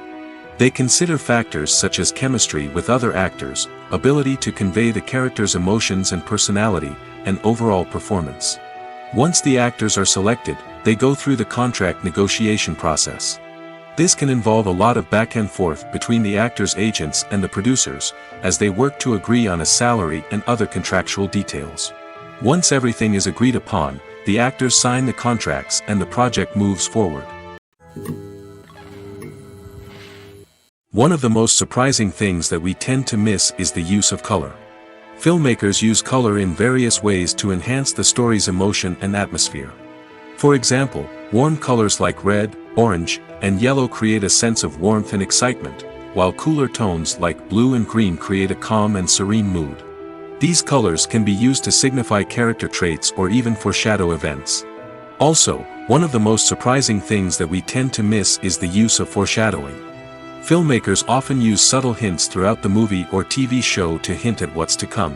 They consider factors such as chemistry with other actors, ability to convey the character's emotions and personality, and overall performance. Once the actors are selected, they go through the contract negotiation process. This can involve a lot of back and forth between the actors' agents and the producers, as they work to agree on a salary and other contractual details. Once everything is agreed upon, the actors sign the contracts and the project moves forward. One of the most surprising things that we tend to miss is the use of color. Filmmakers use color in various ways to enhance the story's emotion and atmosphere. For example, warm colors like red, orange, and yellow create a sense of warmth and excitement, while cooler tones like blue and green create a calm and serene mood. These colors can be used to signify character traits or even foreshadow events. Also, one of the most surprising things that we tend to miss is the use of foreshadowing. Filmmakers often use subtle hints throughout the movie or TV show to hint at what's to come.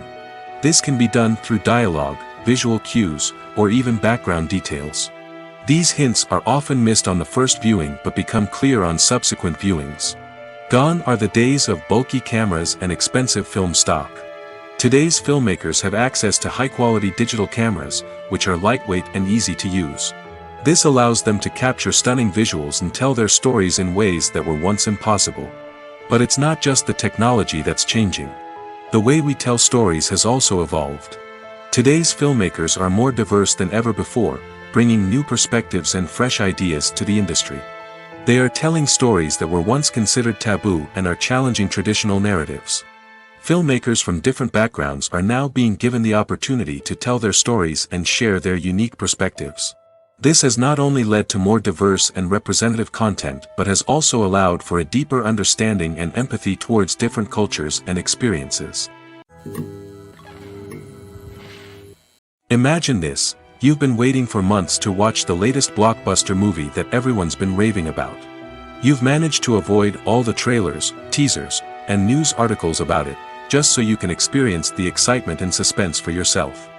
This can be done through dialogue, visual cues, or even background details. These hints are often missed on the first viewing but become clear on subsequent viewings. Gone are the days of bulky cameras and expensive film stock. Today's filmmakers have access to high-quality digital cameras, which are lightweight and easy to use. This allows them to capture stunning visuals and tell their stories in ways that were once impossible. But it's not just the technology that's changing. The way we tell stories has also evolved. Today's filmmakers are more diverse than ever before, bringing new perspectives and fresh ideas to the industry. They are telling stories that were once considered taboo and are challenging traditional narratives. Filmmakers from different backgrounds are now being given the opportunity to tell their stories and share their unique perspectives. This has not only led to more diverse and representative content but has also allowed for a deeper understanding and empathy towards different cultures and experiences. Imagine this: you've been waiting for months to watch the latest blockbuster movie that everyone's been raving about. You've managed to avoid all the trailers, teasers, and news articles about it, just so you can experience the excitement and suspense for yourself.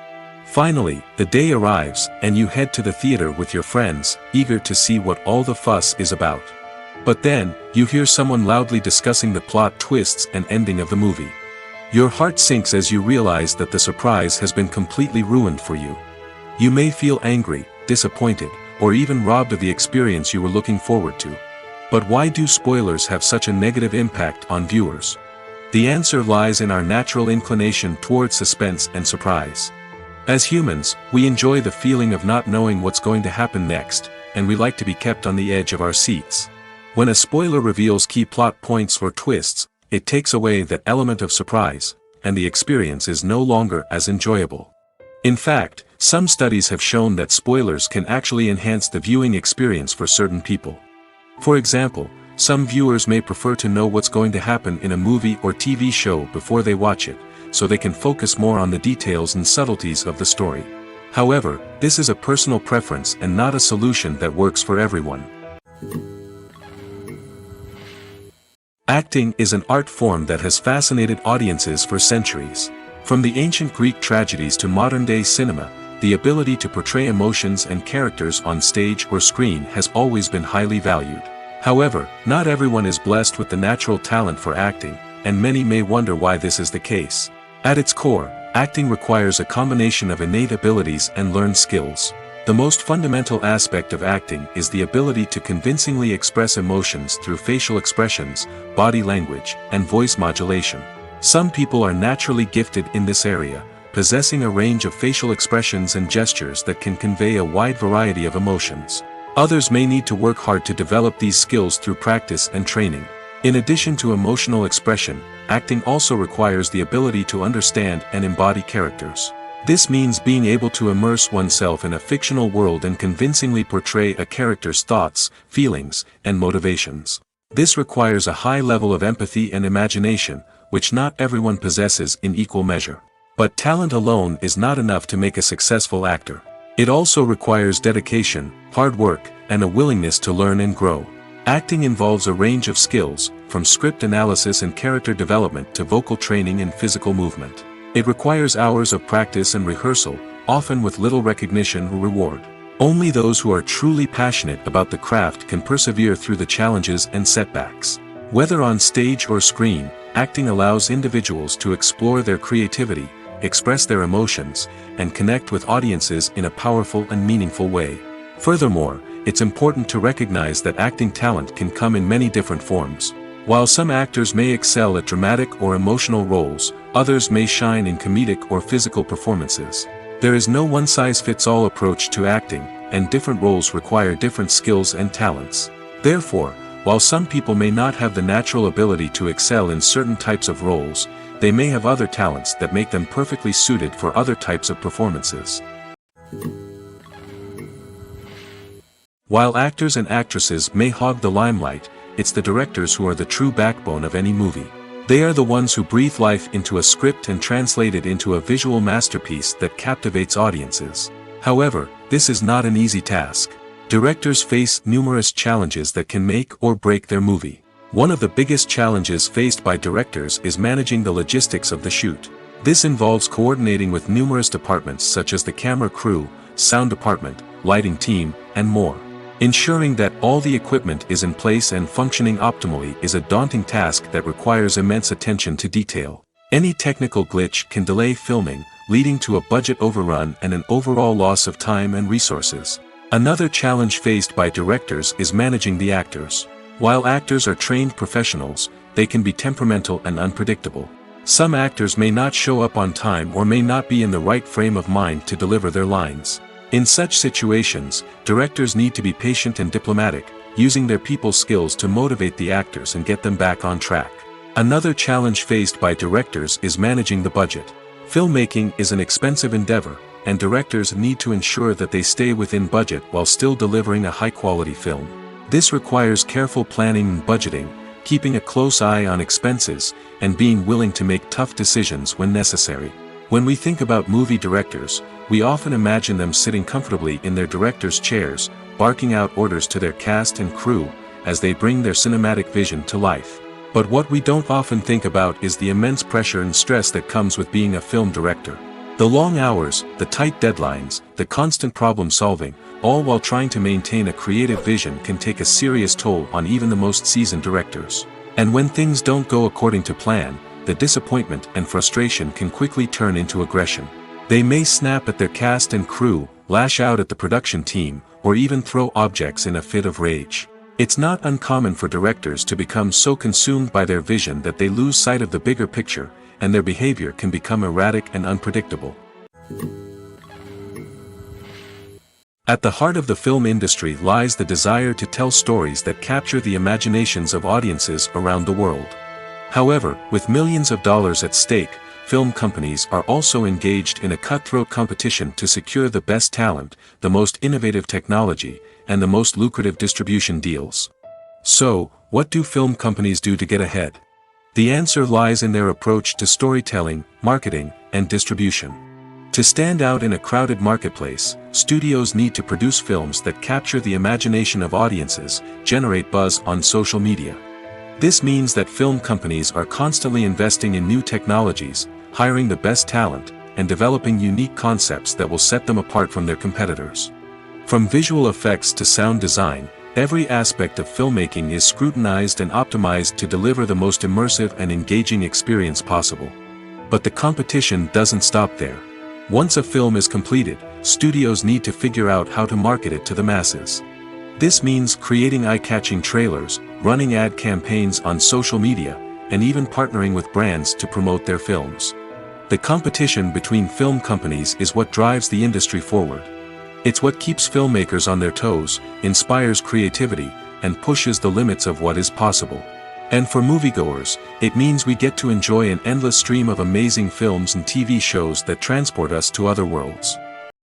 Finally, the day arrives, and you head to the theater with your friends, eager to see what all the fuss is about. But then, you hear someone loudly discussing the plot twists and ending of the movie. Your heart sinks as you realize that the surprise has been completely ruined for you. You may feel angry, disappointed, or even robbed of the experience you were looking forward to. But why do spoilers have such a negative impact on viewers? The answer lies in our natural inclination towards suspense and surprise. As humans, we enjoy the feeling of not knowing what's going to happen next, and we like to be kept on the edge of our seats. When a spoiler reveals key plot points or twists, it takes away that element of surprise, and the experience is no longer as enjoyable. In fact, some studies have shown that spoilers can actually enhance the viewing experience for certain people. For example, some viewers may prefer to know what's going to happen in a movie or TV show before they watch it, so they can focus more on the details and subtleties of the story. However, this is a personal preference and not a solution that works for everyone. Acting is an art form that has fascinated audiences for centuries. From the ancient Greek tragedies to modern-day cinema, the ability to portray emotions and characters on stage or screen has always been highly valued. However, not everyone is blessed with the natural talent for acting, and many may wonder why this is the case. At its core, acting requires a combination of innate abilities and learned skills. The most fundamental aspect of acting is the ability to convincingly express emotions through facial expressions, body language, and voice modulation. Some people are naturally gifted in this area, possessing a range of facial expressions and gestures that can convey a wide variety of emotions. Others may need to work hard to develop these skills through practice and training. In addition to emotional expression, acting also requires the ability to understand and embody characters. This means being able to immerse oneself in a fictional world and convincingly portray a character's thoughts, feelings, and motivations. This requires a high level of empathy and imagination, which not everyone possesses in equal measure. But talent alone is not enough to make a successful actor. It also requires dedication, hard work, and a willingness to learn and grow. Acting involves a range of skills, from script analysis and character development to vocal training and physical movement. It requires hours of practice and rehearsal, often with little recognition or reward. Only those who are truly passionate about the craft can persevere through the challenges and setbacks. Whether on stage or screen, acting allows individuals to explore their creativity, express their emotions, and connect with audiences in a powerful and meaningful way. Furthermore, it's important to recognize that acting talent can come in many different forms. While some actors may excel at dramatic or emotional roles, others may shine in comedic or physical performances. There is no one-size-fits-all approach to acting, and different roles require different skills and talents. Therefore, while some people may not have the natural ability to excel in certain types of roles, they may have other talents that make them perfectly suited for other types of performances. While actors and actresses may hog the limelight, it's the directors who are the true backbone of any movie. They are the ones who breathe life into a script and translate it into a visual masterpiece that captivates audiences. However, this is not an easy task. Directors face numerous challenges that can make or break their movie. One of the biggest challenges faced by directors is managing the logistics of the shoot. This involves coordinating with numerous departments such as the camera crew, sound department, lighting team, and more. Ensuring that all the equipment is in place and functioning optimally is a daunting task that requires immense attention to detail. Any technical glitch can delay filming, leading to a budget overrun and an overall loss of time and resources. Another challenge faced by directors is managing the actors. While actors are trained professionals, they can be temperamental and unpredictable. Some actors may not show up on time or may not be in the right frame of mind to deliver their lines. In such situations, directors need to be patient and diplomatic, using their people skills to motivate the actors and get them back on track. Another challenge faced by directors is managing the budget. Filmmaking is an expensive endeavor, and directors need to ensure that they stay within budget while still delivering a high-quality film. This requires careful planning and budgeting, keeping a close eye on expenses, and being willing to make tough decisions when necessary. When we think about movie directors, we often imagine them sitting comfortably in their director's chairs, barking out orders to their cast and crew, as they bring their cinematic vision to life. But what we don't often think about is the immense pressure and stress that comes with being a film director. The long hours, the tight deadlines, the constant problem-solving, all while trying to maintain a creative vision can take a serious toll on even the most seasoned directors. And when things don't go according to plan, the disappointment and frustration can quickly turn into aggression. They may snap at their cast and crew, lash out at the production team, or even throw objects in a fit of rage. It's not uncommon for directors to become so consumed by their vision that they lose sight of the bigger picture, and their behavior can become erratic and unpredictable. At the heart of the film industry lies the desire to tell stories that capture the imaginations of audiences around the world. However, with millions of dollars at stake, film companies are also engaged in a cutthroat competition to secure the best talent, the most innovative technology, and the most lucrative distribution deals. So, what do film companies do to get ahead? The answer lies in their approach to storytelling, marketing, and distribution. To stand out in a crowded marketplace, studios need to produce films that capture the imagination of audiences, generate buzz on social media. This means that film companies are constantly investing in new technologies, hiring the best talent, and developing unique concepts that will set them apart from their competitors. From visual effects to sound design, every aspect of filmmaking is scrutinized and optimized to deliver the most immersive and engaging experience possible. But the competition doesn't stop there. Once a film is completed, studios need to figure out how to market it to the masses. This means creating eye-catching trailers, running ad campaigns on social media, and even partnering with brands to promote their films. The competition between film companies is what drives the industry forward. It's what keeps filmmakers on their toes, inspires creativity, and pushes the limits of what is possible. And for moviegoers, it means we get to enjoy an endless stream of amazing films and TV shows that transport us to other worlds.